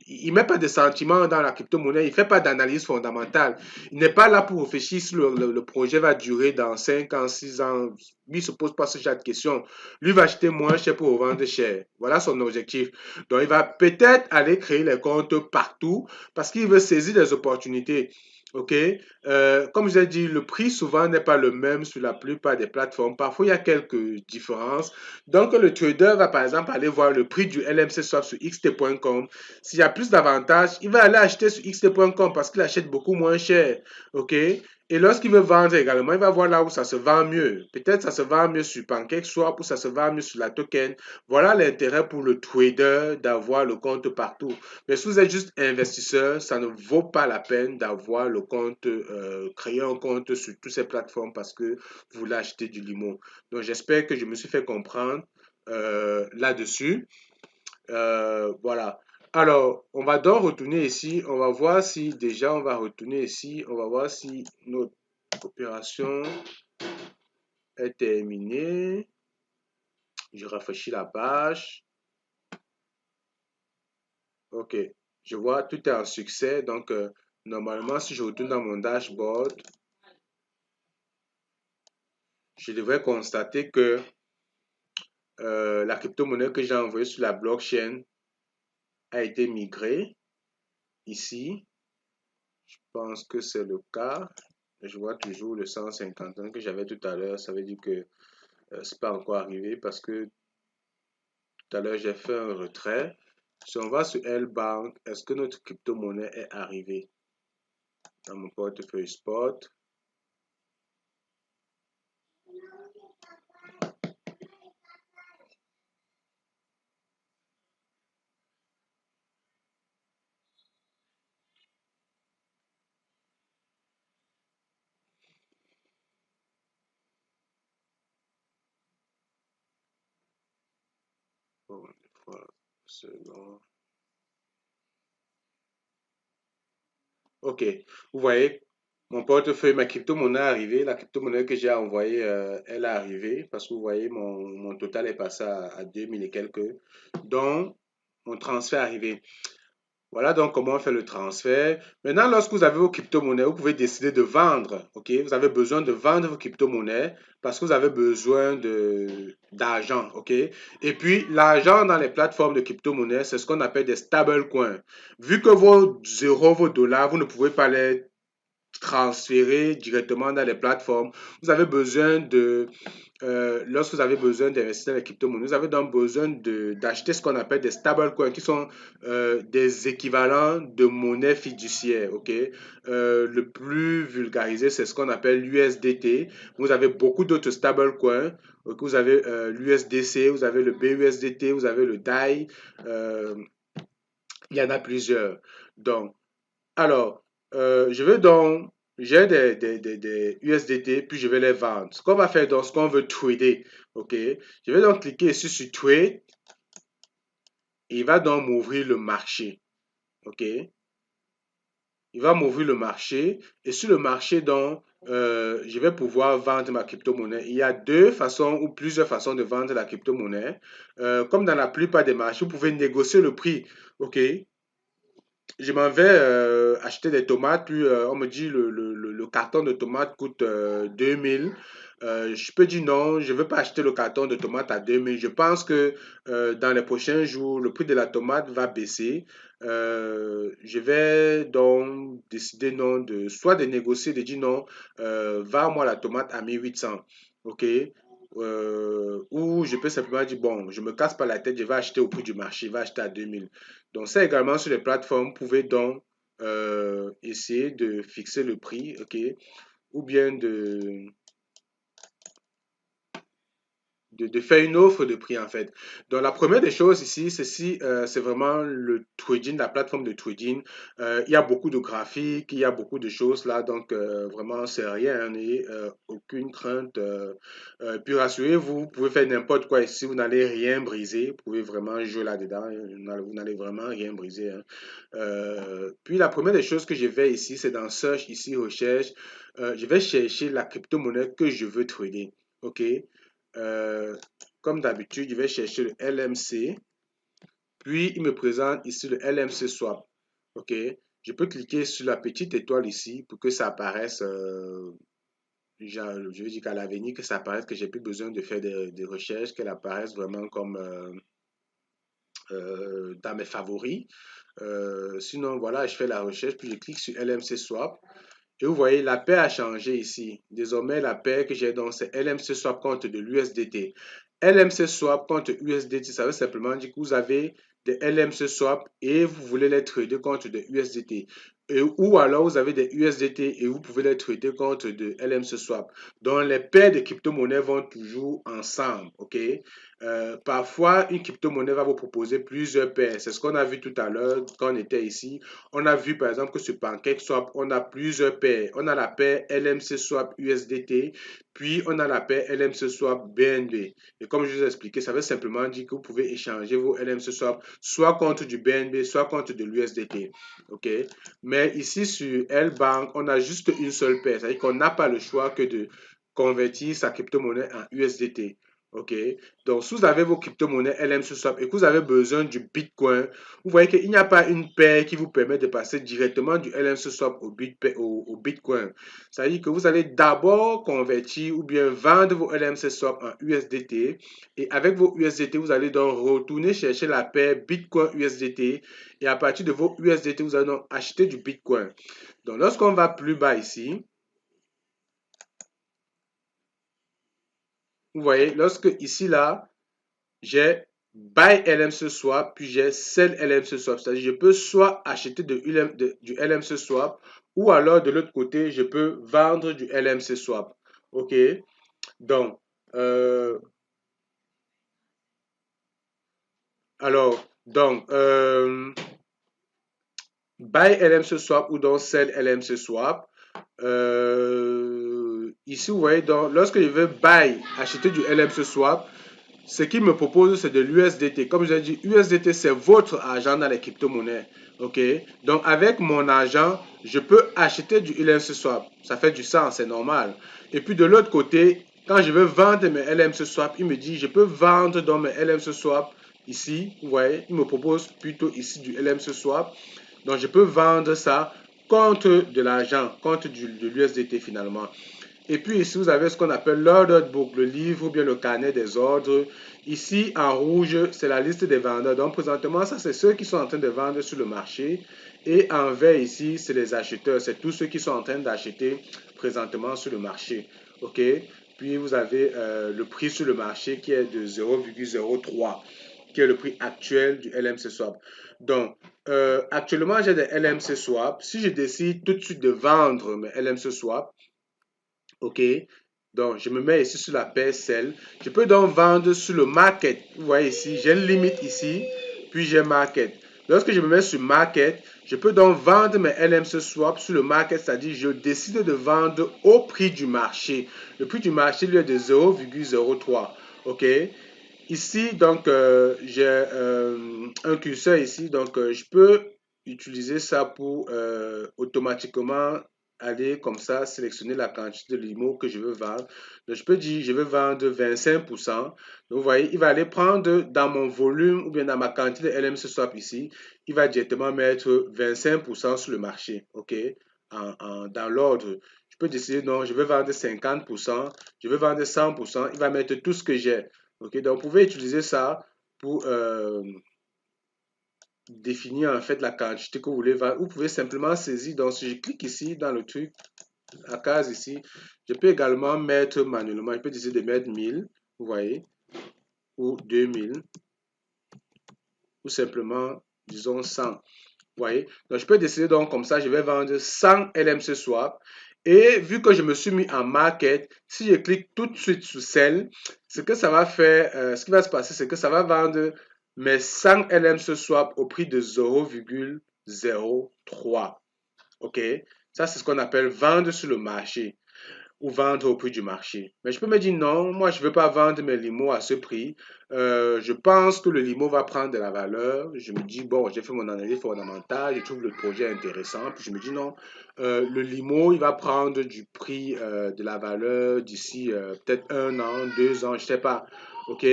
Il met pas de sentiments dans la crypto-monnaie, il fait pas d'analyse fondamentale. Il n'est pas là pour réfléchir si le projet va durer dans 5 ans, 6 ans. Lui, il se pose pas ce genre de questions. Lui va acheter moins cher pour revendre cher. Voilà son objectif. Donc, il va peut-être aller créer les comptes partout parce qu'il veut saisir des opportunités. OK? Comme je l'ai dit, le prix souvent n'est pas le même sur la plupart des plateformes. Parfois, il y a quelques différences. Donc, le trader va par exemple aller voir le prix du LMC swap sur xt.com. S'il y a plus d'avantages, il va aller acheter sur xt.com parce qu'il achète beaucoup moins cher. OK? Et lorsqu'il veut vendre également, il va voir là où ça se vend mieux. Peut-être ça se vend mieux sur PancakeSwap ou ça se vend mieux sur la token. Voilà l'intérêt pour le trader d'avoir le compte partout. Mais si vous êtes juste investisseur, ça ne vaut pas la peine d'avoir le compte, créer un compte sur toutes ces plateformes parce que vous voulez acheter du limon. Donc j'espère que je me suis fait comprendre là-dessus. Voilà. Alors, on va donc retourner ici. On va voir si déjà on va retourner ici. On va voir si notre opération est terminée. Je rafraîchis la page. OK. Je vois tout est en succès. Donc, normalement, si je retourne dans mon dashboard, je devrais constater que la crypto-monnaie que j'ai envoyée sur la blockchain a été migrée ici. Je pense que c'est le cas. Je vois toujours le 151 que j'avais tout à l'heure. Ça veut dire que c'est pas encore arrivé parce que tout à l'heure j'ai fait un retrait. Si on va sur L-Bank, est-ce que notre crypto-monnaie est arrivée dans mon portefeuille spot? Bon, voilà, selon. OK. Vous voyez, mon portefeuille, ma crypto-monnaie est arrivée. La crypto-monnaie que j'ai envoyée, elle est arrivée parce que vous voyez, mon total est passé à 2000 et quelques. Donc, mon transfert est arrivé. Voilà donc comment on fait le transfert. Maintenant, lorsque vous avez vos crypto-monnaies, vous pouvez décider de vendre. OK? Vous avez besoin de vendre vos crypto-monnaies parce que vous avez besoin d'argent. OK? Et puis, l'argent dans les plateformes de crypto-monnaies, c'est ce qu'on appelle des stablecoins. Vu que vos euros, vos dollars, vous ne pouvez pas les transférer directement dans les plateformes, vous avez besoin lorsque vous avez besoin d'investir dans les crypto-monnaies, vous avez donc besoin d'acheter ce qu'on appelle des stablecoins, qui sont des équivalents de monnaie fiduciaire. OK? Le plus vulgarisé, c'est ce qu'on appelle l'USDT. Vous avez beaucoup d'autres stablecoins. Okay? Vous avez l'USDC, vous avez le BUSDT, vous avez le DAI. Il y en a plusieurs. Donc, alors, je veux donc, j'ai des USDT, puis je vais les vendre. Ce qu'on va faire donc, ce qu'on veut trader, ok? Je vais donc cliquer ici sur Trade, et il va donc m'ouvrir le marché, ok? Il va m'ouvrir le marché, et sur le marché, donc, je vais pouvoir vendre ma crypto-monnaie. Il y a deux façons ou plusieurs façons de vendre la crypto-monnaie. Comme dans la plupart des marchés, vous pouvez négocier le prix, ok? Je m'en vais acheter des tomates, puis on me dit le carton de tomates coûte 2000. Je peux dire non, je ne veux pas acheter le carton de tomates à 2000. Je pense que dans les prochains jours, le prix de la tomate va baisser. Je vais donc décider non soit de négocier, de dire non, vends-moi la tomate à 1800. OK? Ou je peux simplement dire, bon, je me casse pas la tête, je vais acheter au prix du marché, je vais acheter à 2000. Donc ça également sur les plateformes, vous pouvez donc essayer de fixer le prix, ok, ou bien de faire une offre de prix en fait. Donc la première des choses ici, c'est si c'est vraiment le trading, la plateforme de trading. Il y a beaucoup de graphiques, il y a beaucoup de choses là, donc vraiment c'est rien, hein, n'ayez aucune crainte. Puis rassurez-vous, vous pouvez faire n'importe quoi ici, vous n'allez rien briser, vous pouvez vraiment jouer là-dedans, vous n'allez vraiment rien briser, hein. Puis la première des choses que je vais ici, c'est dans Search, ici, recherche. Je vais chercher la crypto-monnaie que je veux trader. OK? Euh, Comme d'habitude, je vais chercher le LMC. Puis, il me présente ici le LMC Swap. OK? Je peux cliquer sur la petite étoile ici pour que ça apparaisse, je veux dire qu'à l'avenir, que ça apparaisse que j'ai plus besoin de faire des recherches, qu'elle apparaisse vraiment comme dans mes favoris. Sinon, voilà, je fais la recherche, puis je clique sur LMC Swap. Et vous voyez, la paire a changé ici. Désormais, la paire que j'ai donc, c'est LMC Swap contre de l'USDT. LMC Swap contre USDT, ça veut simplement dire que vous avez des LMC Swap et vous voulez les trader contre des USDT. Ou alors, vous avez des USDT et vous pouvez les trader contre de LMC Swap. Donc, les paires de crypto-monnaies vont toujours ensemble. OK? Parfois, une crypto-monnaie va vous proposer plusieurs paires. C'est ce qu'on a vu tout à l'heure quand on était ici. On a vu par exemple que sur PancakeSwap, on a plusieurs paires. On a la paire LMC Swap USDT, puis on a la paire LMC Swap BNB. Et comme je vous ai expliqué, ça veut simplement dire que vous pouvez échanger vos LMC Swap soit contre du BNB, soit contre de l'USDT. OK? Mais ici sur L-Bank, on a juste une seule paire. C'est-à-dire qu'on n'a pas le choix que de convertir sa crypto-monnaie en USDT. OK? Donc, si vous avez vos crypto-monnaies LMC Swap et que vous avez besoin du Bitcoin, vous voyez qu'il n'y a pas une paire qui vous permet de passer directement du LMC Swap au Bitcoin. Ça veut dire que vous allez d'abord convertir ou bien vendre vos LMC Swap en USDT et avec vos USDT, vous allez donc retourner chercher la paire Bitcoin USDT et à partir de vos USDT, vous allez donc acheter du Bitcoin. Donc, lorsqu'on va plus bas ici, vous voyez, lorsque ici, là, j'ai buy LMC swap, puis j'ai sell LMC swap. C'est-à-dire, je peux soit acheter du LMC swap, ou alors de l'autre côté, je peux vendre du LMC swap. OK? Donc, euh, buy LMC swap ou donc sell LMC swap. Ici, vous voyez, donc, lorsque je veux buy, acheter du LMC swap, ce qu'il me propose, c'est de l'USDT. Comme je l'ai dit, USDT, c'est votre argent dans les crypto-monnaies. OK? Donc, avec mon argent, je peux acheter du LMC Swap. Ça fait du sens, c'est normal. Et puis, de l'autre côté, quand je veux vendre mes LMC Swap, il me dit, je peux vendre dans mes LMC Swap ici. Vous voyez, il me propose plutôt ici du LMC Swap. Donc, je peux vendre ça contre de l'argent, contre de l'USDT finalement. Et puis ici, vous avez ce qu'on appelle l'order book, le livre ou bien le carnet des ordres. Ici, en rouge, c'est la liste des vendeurs. Donc, présentement, ça, c'est ceux qui sont en train de vendre sur le marché. Et en vert, ici, c'est les acheteurs. C'est tous ceux qui sont en train d'acheter présentement sur le marché. OK? Puis, vous avez le prix sur le marché qui est de 0,03, qui est le prix actuel du LMC Swap. Donc, actuellement, j'ai des LMC Swap. Si je décide tout de suite de vendre mes LMC Swap, OK? Donc, je me mets ici sur la paire sell. Je peux donc vendre sur le market. Vous voyez ici, j'ai une limite ici, puis j'ai market. Lorsque je me mets sur market, je peux donc vendre mes LMC swap sur le market, c'est-à-dire je décide de vendre au prix du marché. Le prix du marché lui est de 0,03. OK? Ici, donc, j'ai un curseur ici, donc je peux utiliser ça pour automatiquement aller comme ça sélectionner la quantité de limo que je veux vendre. Donc, je peux dire, je veux vendre 25%. Donc, vous voyez, il va aller prendre dans mon volume ou bien dans ma quantité de LMC Swap ici, il va directement mettre 25% sur le marché, OK, dans l'ordre. Je peux décider, non, je veux vendre 50%, je veux vendre 100%, il va mettre tout ce que j'ai. OK, donc vous pouvez utiliser ça pour définir en fait la quantité que vous voulez vendre. Vous pouvez simplement saisir. Donc, si je clique ici dans le truc, la case ici, je peux également mettre manuellement. Je peux décider de mettre 1000, vous voyez, ou 2000, ou simplement, disons 100. Vous voyez, donc je peux décider donc comme ça, je vais vendre 100 LMC swap. Et vu que je me suis mis en market, si je clique tout de suite sur Sell, ce que ça va faire, ce qui va se passer, c'est que ça va vendre mes 100 LMC swap au prix de 0,03. OK? Ça, c'est ce qu'on appelle vendre sur le marché ou vendre au prix du marché. Mais je peux me dire non, moi je ne veux pas vendre mes limos à ce prix. Je pense que le limo va prendre de la valeur. Je me dis, bon, j'ai fait mon analyse fondamentale, je trouve le projet intéressant. Puis je me dis non, le limo, il va prendre du prix, de la valeur d'ici peut-être 1 an, 2 ans, je ne sais pas. OK?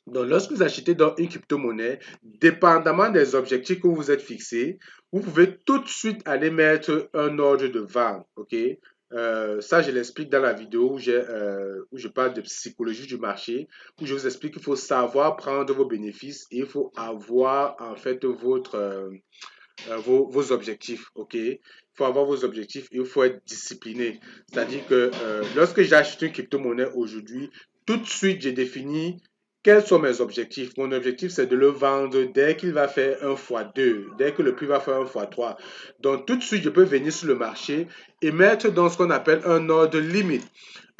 Donc, lorsque vous achetez dans une crypto-monnaie, dépendamment des objectifs que vous vous êtes fixés, vous pouvez tout de suite aller mettre un ordre de vente. OK? Ça, je l'explique dans la vidéo où je parle de psychologie du marché, où je vous explique qu'il faut savoir prendre vos bénéfices et il faut avoir en fait vos objectifs. OK? Il faut avoir vos objectifs et il faut être discipliné. C'est-à-dire que lorsque j'achète une crypto-monnaie aujourd'hui, tout de suite, j'ai défini quels sont mes objectifs. Mon objectif, c'est de le vendre dès qu'il va faire 1 x 2, dès que le prix va faire 1 x 3. Donc, tout de suite, je peux venir sur le marché et mettre dans ce qu'on appelle un ordre limite.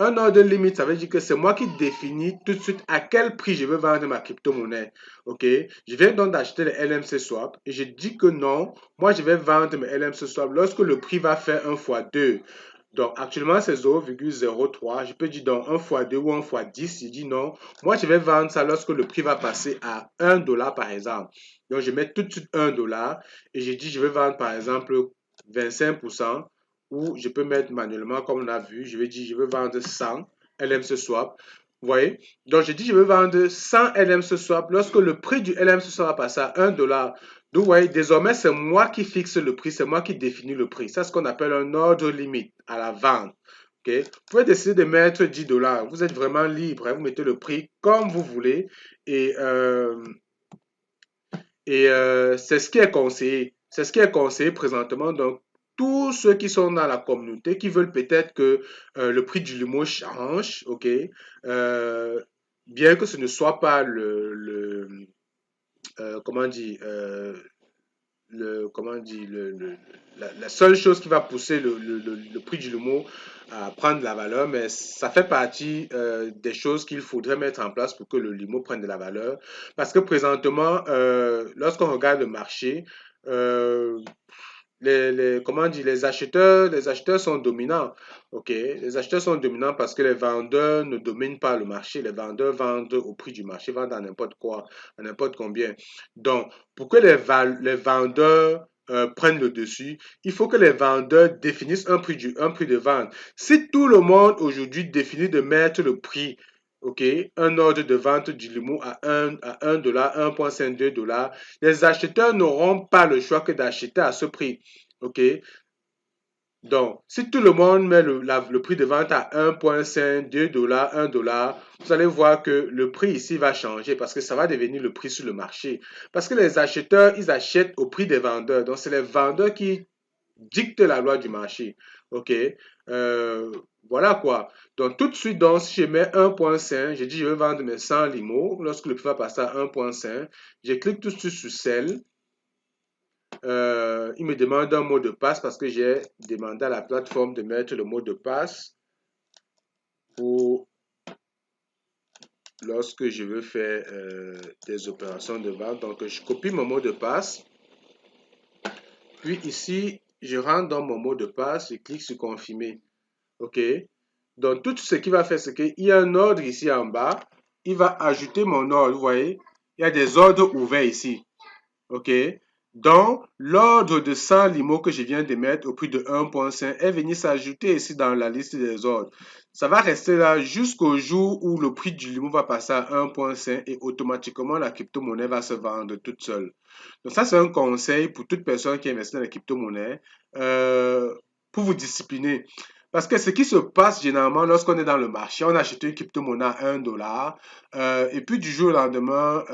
Un ordre limite, ça veut dire que c'est moi qui définis tout de suite à quel prix je veux vendre ma crypto-monnaie. OK? Je viens donc d'acheter les LMC Swap et je dis que non, moi je vais vendre mes LMC Swap lorsque le prix va faire 1 x 2. Donc actuellement c'est 0,03. Je peux dire donc 1 x 2 ou 1 x 10. Je dis non, moi je vais vendre ça lorsque le prix va passer à 1 $ par exemple. Donc je mets tout de suite 1 $ et je dis je vais vendre par exemple 25%, ou je peux mettre manuellement comme on a vu. Je vais dire je veux vendre 100 LMC Swap. Vous voyez? Donc, je dis, je veux vendre 100 LMC swap lorsque le prix du LMC swap va passer à 1 $. Donc, vous voyez, désormais, c'est moi qui fixe le prix, c'est moi qui définis le prix. C'est ce qu'on appelle un ordre limite à la vente. Okay? Vous pouvez décider de mettre 10 $. Vous êtes vraiment libre. Hein? Vous mettez le prix comme vous voulez. Et, c'est ce qui est conseillé. C'est ce qui est conseillé présentement. Donc, tous ceux qui sont dans la communauté, qui veulent peut-être que le prix du limo change, ok, euh, bien que ce ne soit pas comment dire, comment dire, la seule chose qui va pousser le prix du limo à prendre de la valeur, mais ça fait partie des choses qu'il faudrait mettre en place pour que le limo prenne de la valeur. Parce que présentement, lorsqu'on regarde le marché, euh, comment dire, les acheteurs sont dominants. OK? Les acheteurs sont dominants parce que les vendeurs ne dominent pas le marché. Les vendeurs vendent au prix du marché, vendent à n'importe quoi, à n'importe combien. Donc, pour que les vendeurs prennent le dessus, il faut que les vendeurs définissent un prix de vente. Si tout le monde aujourd'hui définit de mettre le prix, OK, un ordre de vente du limo à 1 $, 1,5, 2 $, les acheteurs n'auront pas le choix que d'acheter à ce prix. OK? Donc, si tout le monde met le prix de vente à 1,5, 2 $, 1 $, vous allez voir que le prix ici va changer parce que ça va devenir le prix sur le marché. Parce que les acheteurs, ils achètent au prix des vendeurs. Donc, c'est les vendeurs qui dictent la loi du marché. OK? Euh, voilà quoi. Donc, tout de suite, donc, si je mets 1,5, je dis je vais vendre mes 100 limos. Lorsque le prix va passer à 1,5, je clique tout de suite sur Sell. Il me demande un mot de passe parce que j'ai demandé à la plateforme de mettre le mot de passe pour lorsque je veux faire des opérations de vente. Donc, je copie mon mot de passe. Puis ici, je rentre dans mon mot de passe, je clique sur confirmer. OK? Donc, tout ce qu'il va faire, c'est qu'il y a un ordre ici en bas. Il va ajouter mon ordre. Vous voyez? Il y a des ordres ouverts ici. OK? Donc, l'ordre de 100 limos que je viens de mettre au prix de 1,5 est venu s'ajouter ici dans la liste des ordres. Ça va rester là jusqu'au jour où le prix du limo va passer à 1,5 et automatiquement la crypto-monnaie va se vendre toute seule. Donc, ça, c'est un conseil pour toute personne qui investit dans la crypto-monnaie pour vous discipliner. Parce que ce qui se passe généralement lorsqu'on est dans le marché, on achète une crypto-monnaie à 1 $ et puis du jour au lendemain,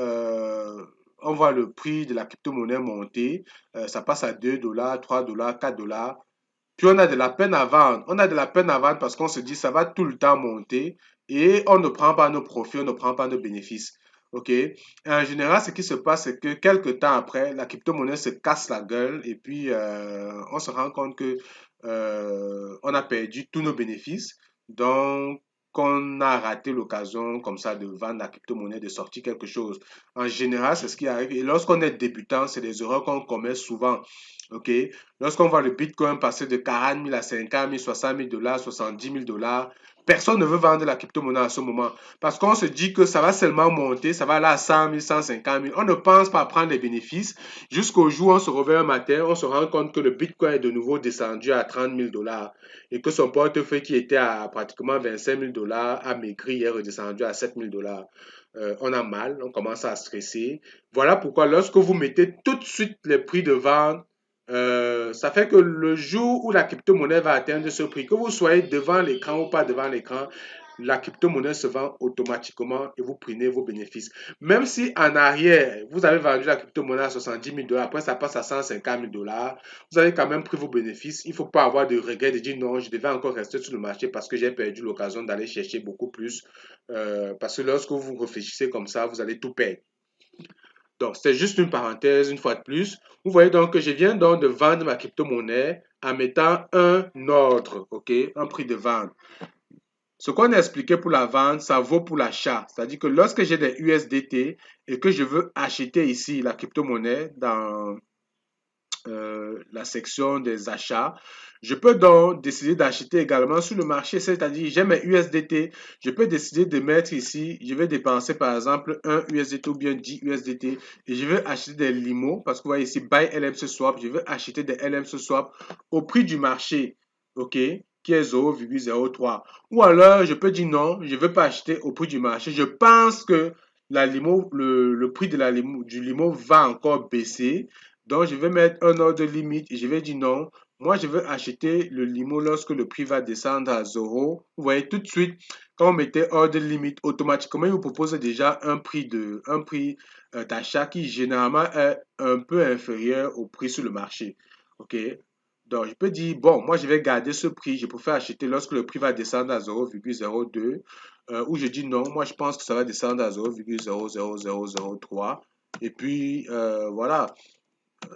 on voit le prix de la crypto-monnaie monter, ça passe à 2 $, 3 $, 4 $. Puis on a de la peine à vendre. On a de la peine à vendre parce qu'on se dit ça va tout le temps monter et on ne prend pas nos profits, on ne prend pas nos bénéfices. OK? Et en général, ce qui se passe, c'est que quelques temps après, la crypto-monnaie se casse la gueule et puis on se rend compte que on a perdu tous nos bénéfices. Donc, qu'on a raté l'occasion comme ça de vendre la crypto-monnaie, de sortir quelque chose. En général, c'est ce qui arrive. Et lorsqu'on est débutant, c'est des erreurs qu'on commet souvent. OK? Lorsqu'on voit le Bitcoin passer de 40 000 à 50 000, 60 000 dollars, 70 000 dollars, personne ne veut vendre la crypto-monnaie à ce moment. Parce qu'on se dit que ça va seulement monter, ça va aller à 100 000, 150 000. On ne pense pas prendre les bénéfices jusqu'au jour où on se réveille un matin, on se rend compte que le Bitcoin est de nouveau descendu à 30 000 dollars et que son portefeuille qui était à pratiquement 25 000 dollars a maigri et est redescendu à 7 000 dollars. On a mal, on commence à stresser. Voilà pourquoi lorsque vous mettez tout de suite les prix de vente, ça fait que le jour où la crypto-monnaie va atteindre ce prix, que vous soyez devant l'écran ou pas devant l'écran, la crypto-monnaie se vend automatiquement et vous prenez vos bénéfices. Même si en arrière, vous avez vendu la crypto-monnaie à 70 000 dollars, après ça passe à 150 000 dollars, vous avez quand même pris vos bénéfices. Il ne faut pas avoir de regret de dire non, je devais encore rester sur le marché parce que j'ai perdu l'occasion d'aller chercher beaucoup plus. Parce que lorsque vous réfléchissez comme ça, vous allez tout perdre. Donc, c'est juste une parenthèse, une fois de plus. Vous voyez donc que je viens donc de vendre ma crypto-monnaie en mettant un ordre, OK, un prix de vente. Ce qu'on a expliqué pour la vente, ça vaut pour l'achat. C'est-à-dire que lorsque j'ai des USDT et que je veux acheter ici la crypto-monnaie dans la section des achats, je peux donc décider d'acheter également sur le marché, c'est-à-dire j'ai mes USDT, je peux décider de mettre ici, je vais dépenser par exemple 1 USDT ou bien 10 USDT et je vais acheter des limos parce que vous voyez ici buy LMC swap, je vais acheter des LMC swap au prix du marché, ok, qui est 0,03. Ou alors je peux dire non, je ne veux pas acheter au prix du marché, je pense que la limo, le prix de la limo, du limo va encore baisser. Donc, je vais mettre un ordre limite et je vais dire non. Moi, je veux acheter le limo lorsque le prix va descendre à 0. Vous voyez, tout de suite, quand on mettait ordre limite, automatiquement, il vous propose déjà un prix d'achat qui généralement est un peu inférieur au prix sur le marché. OK? Donc, je peux dire, bon, moi, je vais garder ce prix. Je préfère acheter lorsque le prix va descendre à 0,02. Ou je dis non, moi, je pense que ça va descendre à 0,00003. Et puis, voilà.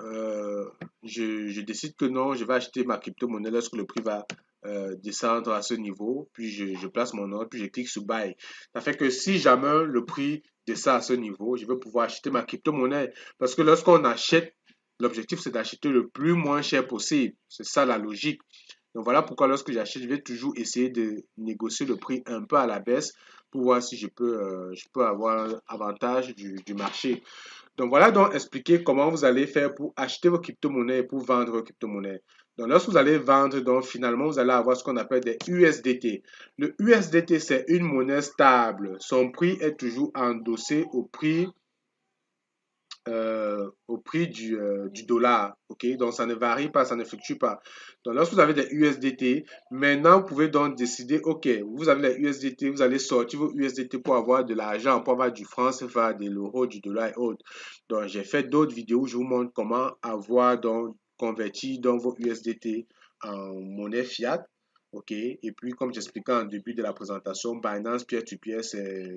Euh, je décide que non, je vais acheter ma crypto-monnaie lorsque le prix va descendre à ce niveau, puis je place mon ordre, puis je clique sur Buy. Ça fait que si jamais le prix descend à ce niveau, je vais pouvoir acheter ma crypto-monnaie. Parce que lorsqu'on achète, l'objectif c'est d'acheter le plus moins cher possible. C'est ça la logique. Donc voilà pourquoi lorsque j'achète, je vais toujours essayer de négocier le prix un peu à la baisse pour voir si je peux avoir un avantage du marché. Donc voilà donc expliquer comment vous allez faire pour acheter vos crypto-monnaies et pour vendre vos crypto-monnaies. Donc lorsque vous allez vendre, donc finalement vous allez avoir ce qu'on appelle des USDT. Le USDT c'est une monnaie stable. Son prix est toujours endossé au prix du dollar. OK? Donc, ça ne varie pas, ça ne fluctue pas. Donc, lorsque vous avez des USDT, maintenant, vous pouvez donc décider, OK, vous avez les USDT, vous allez sortir vos USDT pour avoir de l'argent, pour avoir du franc CFA, de l'euro, du dollar et autres. Donc, j'ai fait d'autres vidéos où je vous montre comment avoir donc converti donc vos USDT en monnaie fiat. OK? Et puis, comme j'expliquais en début de la présentation, Binance Peer-to-Peer, c'est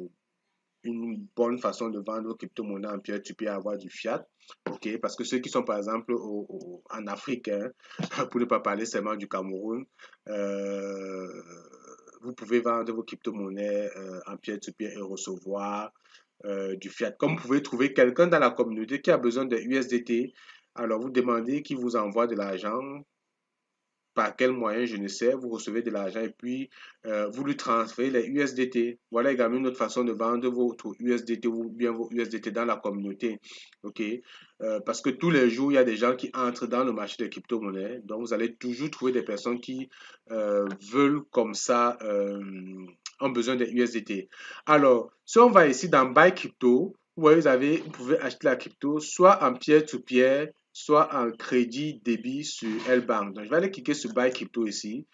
une bonne façon de vendre vos crypto-monnaies en peer-to-peer, avoir du fiat. OK? Parce que ceux qui sont par exemple en Afrique, hein, pour ne pas parler seulement du Cameroun, euh, vous pouvez vendre vos crypto-monnaies en peer-to-peer et recevoir du fiat. Comme vous pouvez trouver quelqu'un dans la communauté qui a besoin de USDT, alors vous demandez qu'il vous envoie de l'argent par quel moyen, je ne sais, vous recevez de l'argent et puis vous lui transférez les USDT. Voilà également une autre façon de vendre votre USDT ou bien vos USDT dans la communauté. OK? Parce que tous les jours, il y a des gens qui entrent dans le marché des crypto-monnaies. Donc, vous allez toujours trouver des personnes qui veulent comme ça, ont besoin des USDT. Alors, si on va ici dans Buy Crypto, vous pouvez acheter la crypto soit en peer-to-peer, soit en crédit débit sur L-Bank. Donc, je vais aller cliquer sur Buy Crypto ici.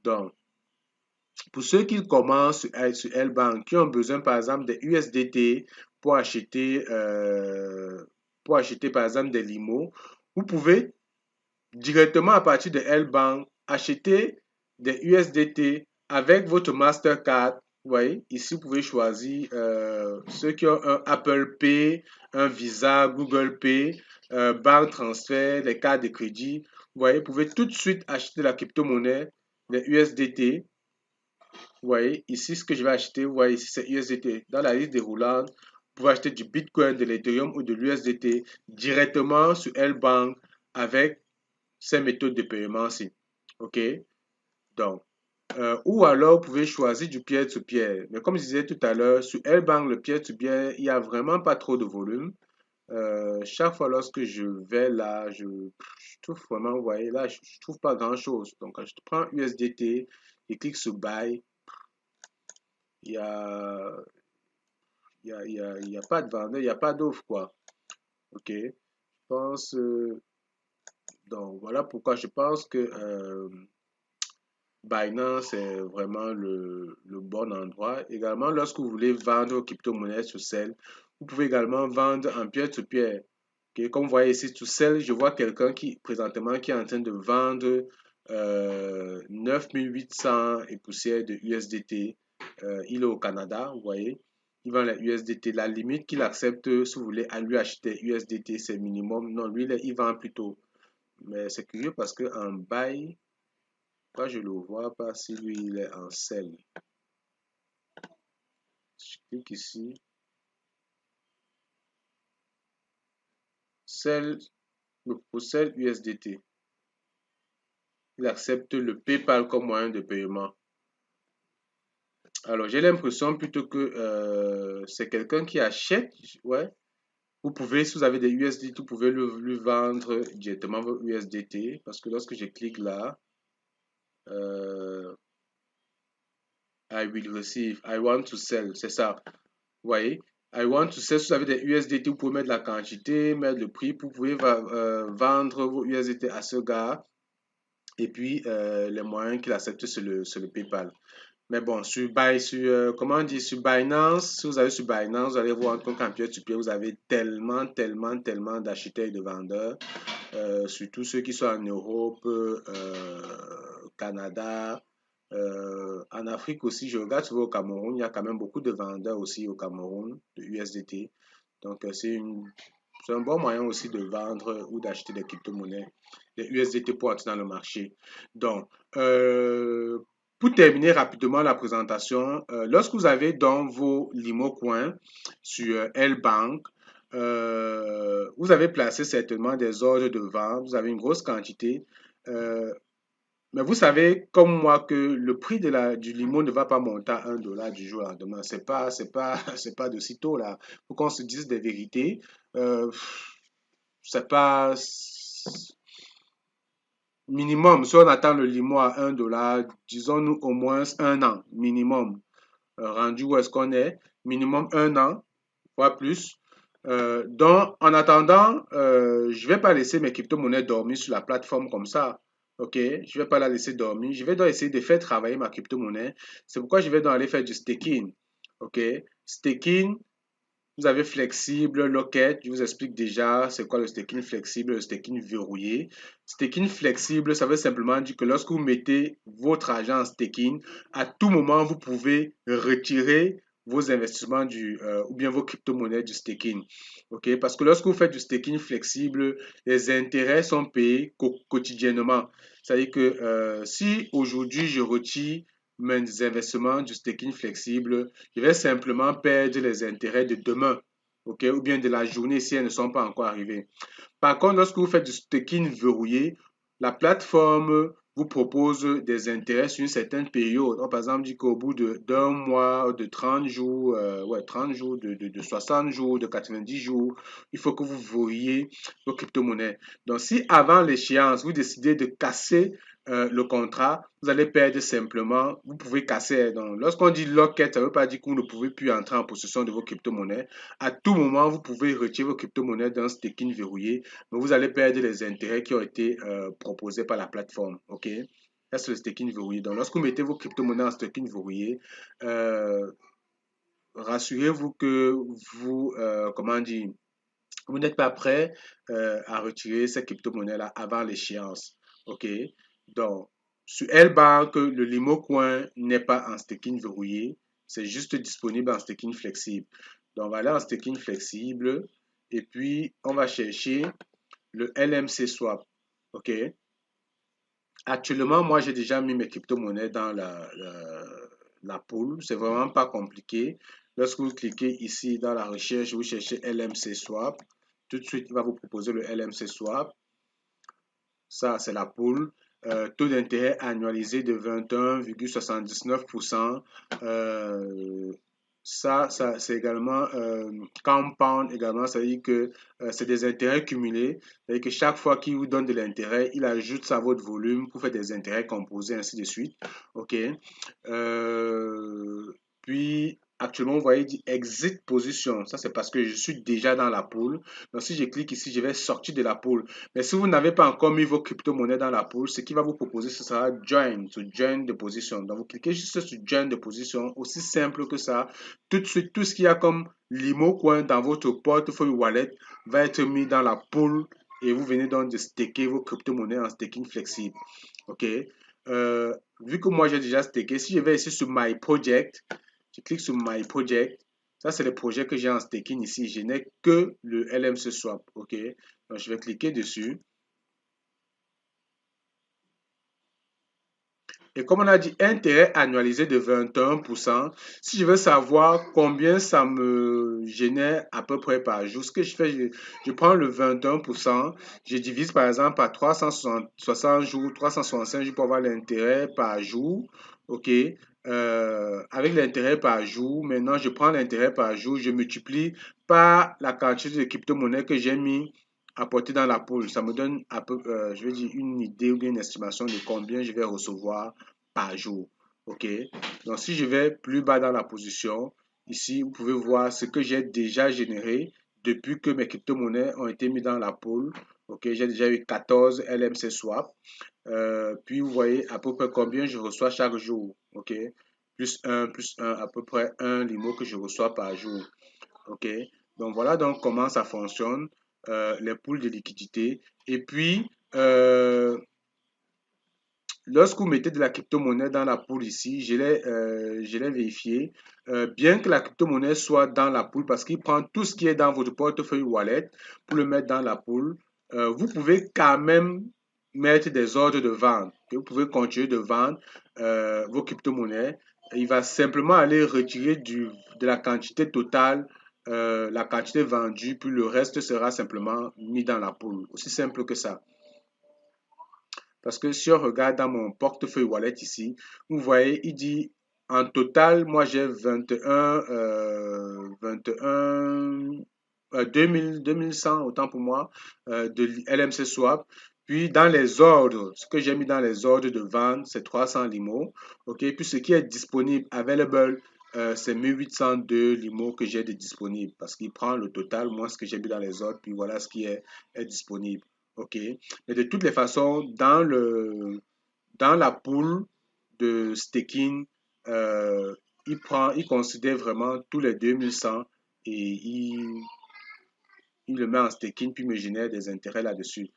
Donc, pour ceux qui commencent sur L-Bank, qui ont besoin par exemple des USDT pour acheter par exemple des limos, vous pouvez directement à partir de L-Bank acheter des USDT avec votre Mastercard. Vous voyez, ici vous pouvez choisir ceux qui ont un Apple Pay, un Visa, Google Pay, banque transfert, les cartes de crédit. Vous voyez, vous pouvez tout de suite acheter la crypto-monnaie, les USDT Vous voyez, ici, ce que je vais acheter, vous voyez ici, c'est USDT. Dans la liste déroulante, vous pouvez acheter du Bitcoin, de l'Ethereum ou de l'USDT directement sur L-Bank avec ces méthodes de paiement-ci. OK? Donc, ou alors, vous pouvez choisir du peer-to-peer. Mais comme je disais tout à l'heure, sur L-Bank, le peer-to-peer, il n'y a vraiment pas trop de volume. Chaque fois lorsque je vais là, je trouve vraiment, vous voyez, là, je trouve pas grand-chose. Donc, quand je prends USDT et clique sur Buy, il y a, il y a pas de vendeur, il n'y a pas d'offre, quoi. OK? Je pense, donc, voilà pourquoi je pense que Binance est vraiment le bon endroit. Également, lorsque vous voulez vendre vos crypto-monnaies sur Cell, vous pouvez également vendre en peer-to-peer. Ok, comme vous voyez ici, sur Cell, je vois quelqu'un qui, présentement, qui est en train de vendre 9800 et poussière de USDT. Il est au Canada, vous voyez. Il vend la USDT. La limite qu'il accepte, si vous voulez à lui acheter USDT, c'est minimum. Non, lui, il vend plutôt. Mais c'est curieux parce qu'en buy, moi, je ne le vois pas si lui, il est en sell. Je clique ici. Sell, pour sell USDT. Il accepte le PayPal comme moyen de paiement. Alors, j'ai l'impression plutôt que c'est quelqu'un qui achète. Ouais. Vous pouvez, si vous avez des USDT, vous pouvez lui vendre directement vos USDT. Parce que lorsque je clique là, euh, I will receive, I want to sell, c'est ça. Vous voyez? I want to sell, si vous avez des USDT, vous pouvez mettre la quantité, mettre le prix, vous pouvez vendre vos USDT à ce gars et puis les moyens qu'il accepte sur le PayPal. Mais bon, comment on dit, sur Binance, si vous allez sur Binance, vous allez voir qu'en peer-to-peer, vous avez tellement d'acheteurs et de vendeurs, surtout ceux qui sont en Europe, Canada, en Afrique aussi, je regarde souvent au Cameroun, il y a quand même beaucoup de vendeurs aussi au Cameroun de USDT. Donc, c'est un bon moyen aussi de vendre ou d'acheter des crypto-monnaies, des USDT pour entrer dans le marché. Donc, pour terminer rapidement la présentation, lorsque vous avez dans vos Limo Coins sur L-Bank, vous avez placé certainement des ordres de vente, vous avez une grosse quantité. Euh, mais vous savez, comme moi, que le prix du limo ne va pas monter à 1 dollar du jour au lendemain. C'est pas de sitôt là. Faut qu'on se dise des vérités. Euh, c'est pas minimum. Si on attend le limo à 1 dollar, disons-nous au moins 1 an, minimum. Rendu où est-ce qu'on est? Minimum 1 an, voire plus. Donc, en attendant, je vais pas laisser mes crypto-monnaies dormir sur la plateforme comme ça. OK? Je vais pas la laisser dormir. Je vais donc essayer de faire travailler ma crypto-monnaie. C'est pourquoi je vais donc aller faire du staking. OK? Staking, vous avez flexible, locket. Je vous explique déjà c'est quoi le staking flexible, le staking verrouillé. Staking flexible, ça veut simplement dire que lorsque vous mettez votre argent en staking, à tout moment, vous pouvez retirer vos investissements ou bien vos crypto-monnaies du staking. OK? Parce que lorsque vous faites du staking flexible, les intérêts sont payés quotidiennement. C'est-à-dire que si aujourd'hui je retire mes investissements du staking flexible, je vais simplement perdre les intérêts de demain, ok, ou bien de la journée si elles ne sont pas encore arrivées. Par contre, lorsque vous faites du staking verrouillé, la plateforme vous propose des intérêts sur une certaine période. Par exemple, dit qu'au bout d'un mois, de 30 jours, 30 jours, de 60 jours, de 90 jours, il faut que vous verrouillez vos crypto-monnaies. Donc, si avant l'échéance, vous décidez de casser le contrat, vous allez perdre simplement, vous pouvez casser. Donc, lorsqu'on dit locket, ça ne veut pas dire que vous ne pouvez plus entrer en possession de vos crypto-monnaies. À tout moment, vous pouvez retirer vos crypto-monnaies d'un staking verrouillé, mais vous allez perdre les intérêts qui ont été proposés par la plateforme. OK? Ça, c'est le staking verrouillé. Donc, lorsque vous mettez vos crypto-monnaies en staking verrouillé, euh, rassurez-vous que comment dire, vous n'êtes pas prêt à retirer ces crypto-monnaies-là avant l'échéance. OK? Donc, sur L-Bank, le Limo Coin n'est pas en staking verrouillé. C'est juste disponible en staking flexible. Donc, on va aller en staking flexible. Et puis, on va chercher le LMC Swap. OK? Actuellement, moi, j'ai déjà mis mes crypto-monnaies dans la pool. C'est vraiment pas compliqué. Lorsque vous cliquez ici dans la recherche, vous cherchez LMC Swap. Tout de suite, il va vous proposer le LMC Swap. Ça, c'est la pool. Taux d'intérêt annualisé de 21,79%. Ça c'est également compound également, ça veut dire que c'est des intérêts cumulés. C'est-à-dire que chaque fois qu'il vous donne de l'intérêt, il ajoute ça à votre volume pour faire des intérêts composés, ainsi de suite. OK. Puis, actuellement, vous voyez, il dit exit position. Ça, c'est parce que je suis déjà dans la pool. Donc, si je clique ici, je vais sortir de la pool. Mais si vous n'avez pas encore mis vos crypto-monnaies dans la pool, ce qu'il va vous proposer, ce sera join, to join the position. Donc, vous cliquez juste sur join the position, aussi simple que ça. Tout de suite, tout ce qu'il y a comme Limo Coin dans votre portefeuille wallet va être mis dans la pool et vous venez donc de staker vos crypto-monnaies en staking flexible. OK? Vu que moi j'ai déjà staké, si je vais ici sur My Project, je clique sur My Project. Ça, c'est le projet que j'ai en staking ici. Je n'ai que le LMC Swap. OK? Donc, je vais cliquer dessus. Et comme on a dit, intérêt annualisé de 21%. Si je veux savoir combien ça me génère à peu près par jour, ce que je fais, je prends le 21%, je divise par exemple par 360 jours, 365 jours pour avoir l'intérêt par jour. OK? Avec l'intérêt par jour, maintenant je prends l'intérêt par jour, je multiplie par la quantité de crypto-monnaie que j'ai mis apporté dans la pool. Ça me donne un peu, je vais dire, une idée ou bien une estimation de combien je vais recevoir par jour. OK? Donc, si je vais plus bas dans la position, ici, vous pouvez voir ce que j'ai déjà généré depuis que mes crypto-monnaies ont été mis dans la pool. OK? J'ai déjà eu 14 LMC swap. Puis, vous voyez à peu près combien je reçois chaque jour. OK? Plus un, à peu près un limo que je reçois par jour. OK? Donc, voilà donc comment ça fonctionne, les pools de liquidité. Et puis, lorsque vous mettez de la crypto-monnaie dans la pool ici, je l'ai vérifié, bien que la crypto-monnaie soit dans la pool, parce qu'il prend tout ce qui est dans votre portefeuille wallet pour le mettre dans la pool, vous pouvez quand même mettre des ordres de vente. Vous pouvez continuer de vendre vos crypto-monnaies. Il va simplement aller retirer de la quantité totale, la quantité vendue, puis le reste sera simplement mis dans la pool. Aussi simple que ça. Parce que si on regarde dans mon portefeuille wallet ici, vous voyez, il dit en total, moi j'ai 2100, autant pour moi, de LMC Swap. Puis dans les ordres, ce que j'ai mis dans les ordres de vente, c'est 300 limo. OK? Puis ce qui est disponible, available, c'est 1802 limo que j'ai de disponible. Parce qu'il prend le total, moins ce que j'ai mis dans les ordres, puis voilà ce qui est disponible. OK? Mais de toutes les façons, dans la pool de staking, il considère vraiment tous les 2100 et il le met en staking puis me génère des intérêts là-dessus.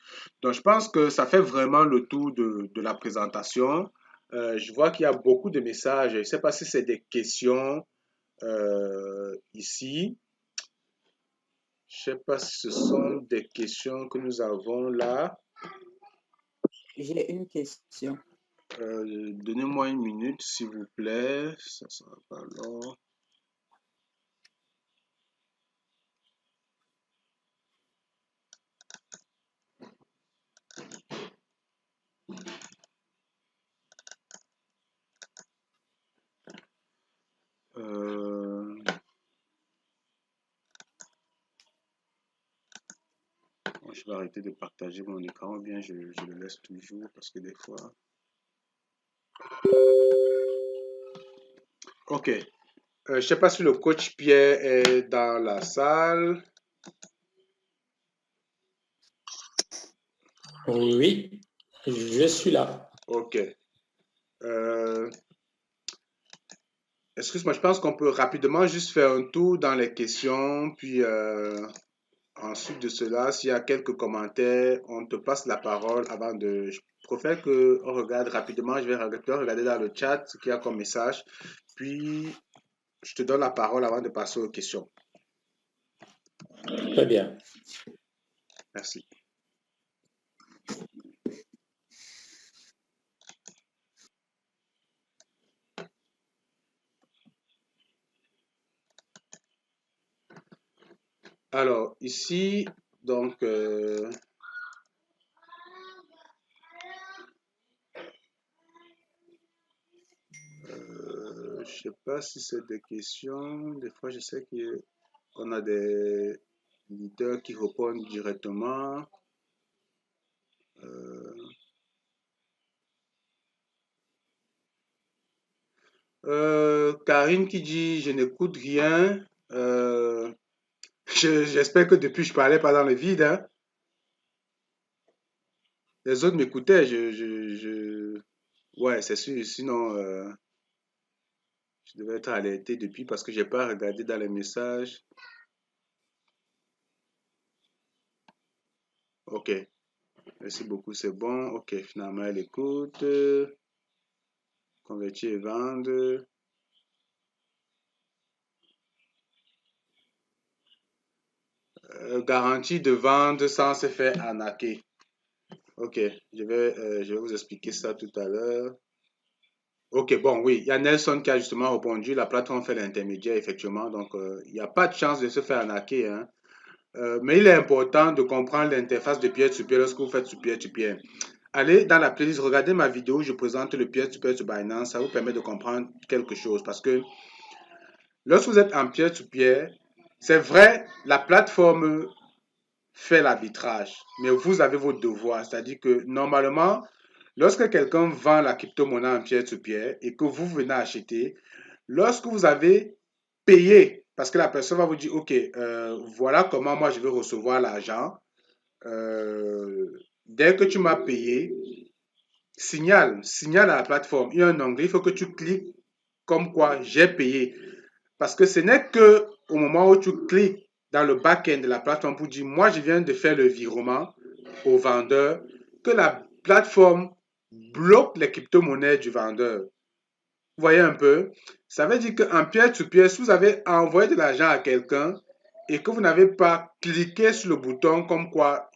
Donc, je pense que ça fait vraiment le tour de la présentation. Je vois qu'il y a beaucoup de messages. Je ne sais pas si c'est des questions ici. Je ne sais pas si ce sont des questions que nous avons là. J'ai une question. Donnez-moi une minute, s'il vous plaît. Ça sera pas long. Je vais arrêter de partager mon écran, ou bien je le laisse toujours parce que des fois. Ok. Je ne sais pas si le coach Pierre est dans la salle. Oui, je suis là. Ok. Excuse-moi, je pense qu'on peut rapidement juste faire un tour dans les questions, puis ensuite de cela, s'il y a quelques commentaires, on te passe la parole avant de... Je préfère qu'on regarde rapidement, je vais regarder dans le chat ce qu'il y a comme message, puis je te donne la parole avant de passer aux questions. Très bien. Merci. Alors, ici, donc, je sais pas si c'est des questions. Des fois, je sais qu'on a des leaders qui répondent directement. Karine qui dit, je n'écoute rien. J'espère que depuis, je parlais pas dans le vide, hein. Les autres m'écoutaient. Ouais, c'est sûr. Sinon, je devais être alerté depuis parce que j'ai pas regardé dans les messages. Ok, merci beaucoup, c'est bon. Ok, finalement, elle écoute. Convertir et vendre. Garantie de vente sans se faire arnaquer. Ok, je vais vous expliquer ça tout à l'heure. Ok, bon, oui, il y a Nelson qui a justement répondu. La plateforme fait l'intermédiaire, effectivement. Donc, il n'y a pas de chance de se faire arnaquer, hein. Mais il est important de comprendre l'interface de peer-to-peer lorsque vous faites du peer-to-peer. Allez dans la playlist, regardez ma vidéo où je présente le peer-to-peer sur Binance. Ça vous permet de comprendre quelque chose. Parce que lorsque vous êtes en peer-to-peer, c'est vrai, la plateforme fait l'arbitrage, mais vous avez vos devoirs. C'est-à-dire que normalement, lorsque quelqu'un vend la crypto-monnaie en peer-to-peer et que vous venez acheter, lorsque vous avez payé, parce que la personne va vous dire, OK, voilà comment moi je vais recevoir l'argent. Dès que tu m'as payé, signale à la plateforme. Il y a un onglet, il faut que tu cliques comme quoi j'ai payé. Parce que ce n'est que au moment où tu cliques dans le back-end de la plateforme pour dire, moi je viens de faire le virement au vendeur, que la plateforme bloque les crypto-monnaies du vendeur. Vous voyez un peu? Ça veut dire qu'en peer-to-peer, si vous avez envoyé de l'argent à quelqu'un et que vous n'avez pas cliqué sur le bouton comme quoi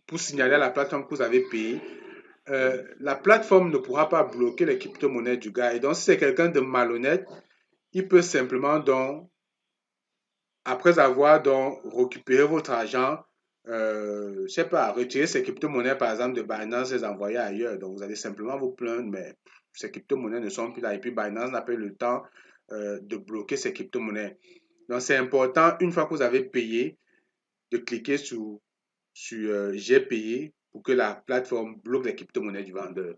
pour signaler à la plateforme que vous avez payé, la plateforme ne pourra pas bloquer les crypto-monnaies du gars. Et donc, si c'est quelqu'un de malhonnête, il peut simplement donc, après avoir donc récupéré votre argent, je sais pas, retirer ces crypto-monnaies par exemple de Binance et les envoyer ailleurs. Donc vous allez simplement vous plaindre, mais ces crypto-monnaies ne sont plus là. Et puis Binance n'a pas eu le temps de bloquer ces crypto-monnaies. Donc c'est important, une fois que vous avez payé, de cliquer sur j'ai payé pour que la plateforme bloque les crypto-monnaies du vendeur.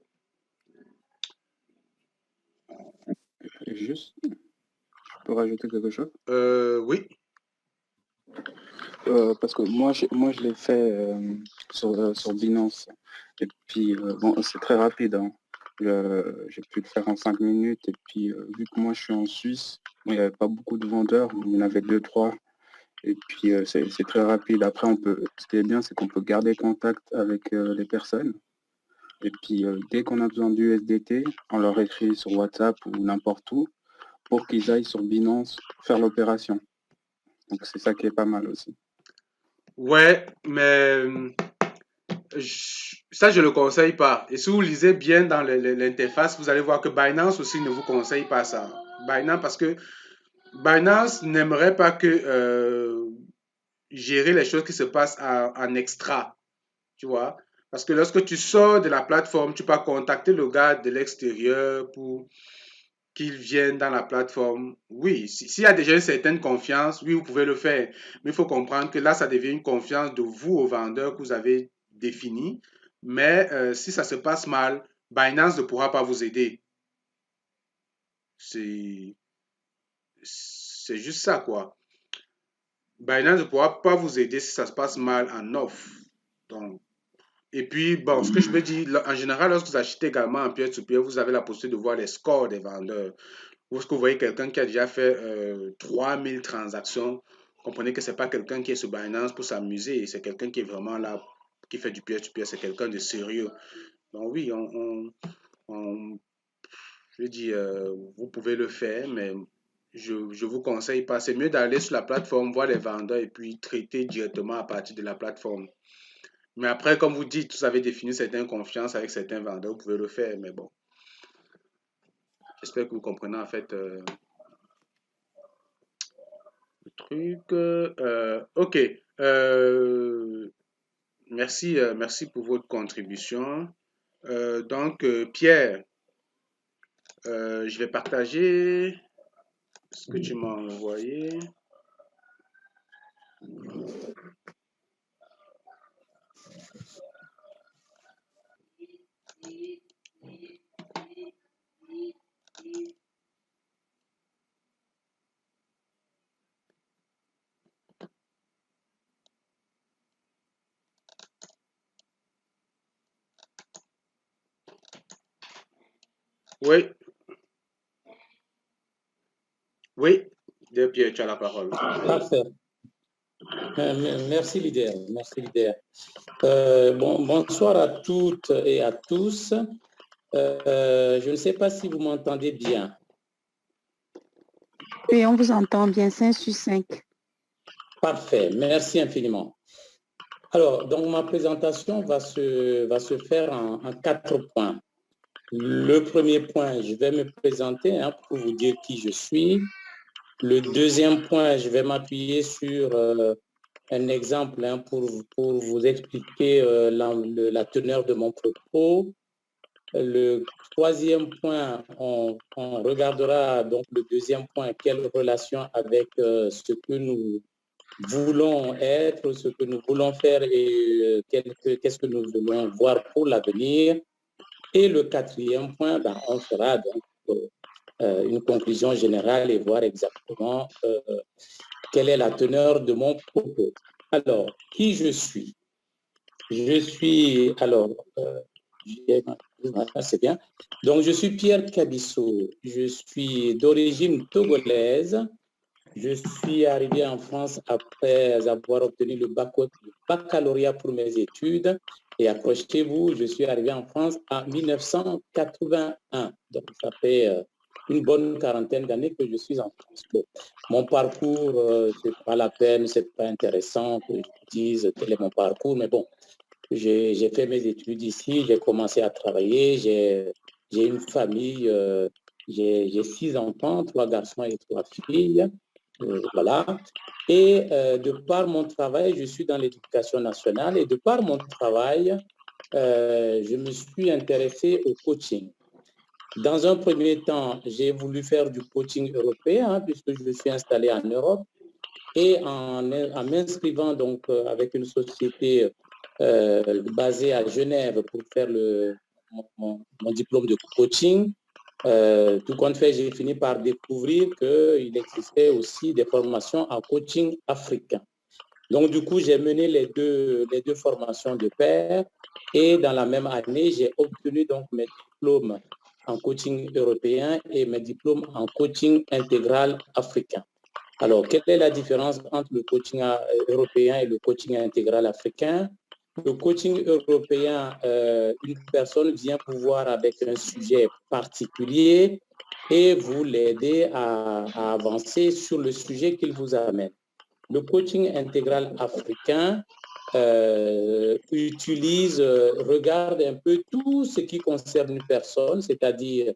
Juste, je peux rajouter quelque chose? Oui. Parce que moi, je l'ai fait sur Binance. Et puis, bon, c'est très rapide, hein. J'ai pu le faire en 5 minutes. Et puis, vu que moi, je suis en Suisse, il n'y avait pas beaucoup de vendeurs. Il y en avait 2, 3. Et puis, c'est très rapide. Après, ce qui est bien, c'est qu'on peut garder contact avec les personnes. Et puis, dès qu'on a besoin d'USDT, on leur écrit sur WhatsApp ou n'importe où pour qu'ils aillent sur Binance faire l'opération. Donc, c'est ça qui est pas mal aussi. Ouais, mais ça, je ne le conseille pas. Et si vous lisez bien dans l'interface, vous allez voir que Binance aussi ne vous conseille pas ça. Binance, parce que Binance n'aimerait pas que gérer les choses qui se passent en extra, tu vois. Parce que lorsque tu sors de la plateforme, tu peux contacter le gars de l'extérieur pour qu'il vienne dans la plateforme. Oui, s'il y a déjà une certaine confiance, oui, vous pouvez le faire. Mais il faut comprendre que là, ça devient une confiance de vous au vendeur que vous avez défini. Mais si ça se passe mal, Binance ne pourra pas vous aider. C'est juste ça, quoi. Binance ne pourra pas vous aider si ça se passe mal en offre. Donc, et puis, bon, ce que je peux dire, en général, lorsque vous achetez également en peer-to-peer, vous avez la possibilité de voir les scores des vendeurs. Lorsque vous voyez quelqu'un qui a déjà fait 3000 transactions, comprenez que ce n'est pas quelqu'un qui est sur Binance pour s'amuser, c'est quelqu'un qui est vraiment là, qui fait du peer-to-peer, c'est quelqu'un de sérieux. Donc oui, je veux dire, vous pouvez le faire, mais je ne vous conseille pas. C'est mieux d'aller sur la plateforme, voir les vendeurs et puis traiter directement à partir de la plateforme. Mais après, comme vous dites, vous avez défini certaines confiances avec certains vendeurs, vous pouvez le faire, mais bon. J'espère que vous comprenez en fait le truc. Ok. Merci, merci pour votre contribution. Donc, Pierre, je vais partager ce que tu m'as envoyé. Oui, oui, de Pierre, tu as la parole. Parfait. Merci leader, merci leader. Bonsoir à toutes et à tous. Je ne sais pas si vous m'entendez bien. Oui, on vous entend bien, 5 sur 5. Parfait, merci infiniment. Alors, donc ma présentation va se faire en 4 points. Le premier point, je vais me présenter pour vous dire qui je suis. Le deuxième point, je vais m'appuyer sur un exemple pour vous expliquer la teneur de mon propos. Le troisième point, on regardera donc le deuxième point, quelle relation avec ce que nous voulons être, ce que nous voulons faire et qu'est-ce que nous voulons voir pour l'avenir. Et le quatrième point, on fera donc une conclusion générale et voir exactement quelle est la teneur de mon propos. Alors, qui je suis? Je suis, alors, c'est bien. Donc, je suis Pierre Kabisso. Je suis d'origine togolaise. Je suis arrivé en France après avoir obtenu le baccalauréat pour mes études. Et accrochez-vous, je suis arrivé en France en 1981. Donc, ça fait une bonne quarantaine d'années que je suis en France. Bon, mon parcours, c'est pas la peine, c'est pas intéressant que je dise quel est mon parcours, mais bon, j'ai fait mes études ici, j'ai commencé à travailler, j'ai une famille, j'ai 6 enfants, 3 garçons et 3 filles. Voilà. Et de par mon travail, je suis dans l'éducation nationale et de par mon travail, je me suis intéressé au coaching. Dans un premier temps, j'ai voulu faire du coaching européen puisque je suis installé en Europe et en m'inscrivant donc avec une société basée à Genève pour faire mon diplôme de coaching. Tout compte fait, j'ai fini par découvrir qu'il existait aussi des formations en coaching africain. Donc, du coup, j'ai mené les deux formations de pair et dans la même année, j'ai obtenu donc mes diplômes en coaching européen et mes diplômes en coaching intégral africain. Alors, quelle est la différence entre le coaching européen et le coaching intégral africain? Le coaching européen, une personne vient vous voir avec un sujet particulier et vous l'aider à avancer sur le sujet qu'il vous amène. Le coaching intégral africain regarde un peu tout ce qui concerne une personne, c'est-à-dire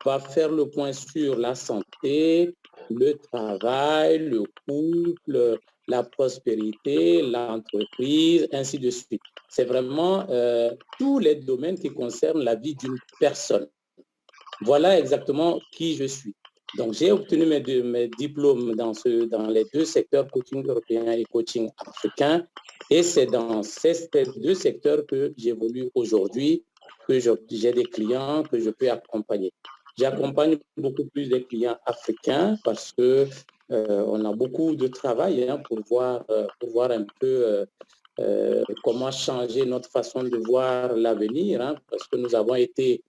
va faire le point sur la santé, le travail, le couple, la prospérité, l'entreprise, ainsi de suite. C'est vraiment tous les domaines qui concernent la vie d'une personne. Voilà exactement qui je suis. Donc, j'ai obtenu mes diplômes dans les 2 secteurs, coaching européen et coaching africain. Et c'est dans ces 2 secteurs que j'évolue aujourd'hui, que j'ai des clients que je peux accompagner. J'accompagne beaucoup plus des clients africains parce que on a beaucoup de travail pour voir un peu comment changer notre façon de voir l'avenir, parce que nous avons été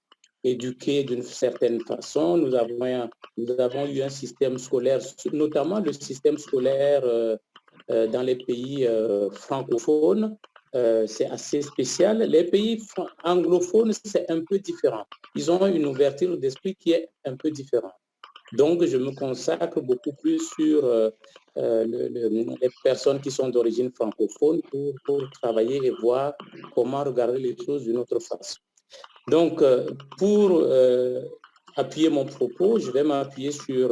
éduqués d'une certaine façon. Nous avons eu un système scolaire, notamment le système scolaire dans les pays francophones. C'est assez spécial. Les pays anglophones, c'est un peu différent. Ils ont une ouverture d'esprit qui est un peu différente. Donc, je me consacre beaucoup plus sur les personnes qui sont d'origine francophone pour travailler et voir comment regarder les choses d'une autre façon. Donc, pour appuyer mon propos, je vais m'appuyer sur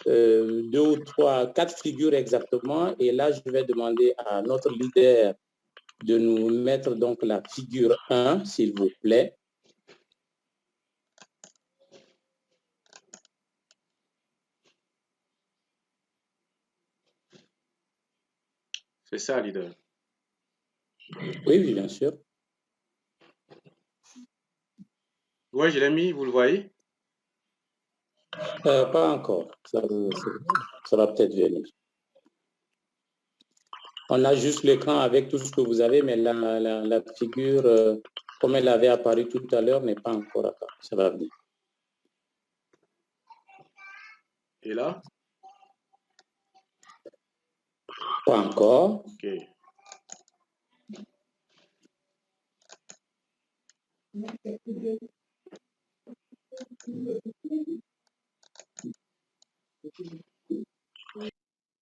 2 ou 3, 4 figures exactement. Et là, je vais demander à notre leader de nous mettre donc la figure 1, s'il vous plaît. C'est ça, leader. Oui, oui, bien sûr. Oui, je l'ai mis, vous le voyez? Pas encore. Ça va peut-être venir. On a juste l'écran avec tout ce que vous avez, mais la figure, comme elle avait apparu tout à l'heure, n'est pas encore apparue. Ça va venir. Et là? Pas encore. OK.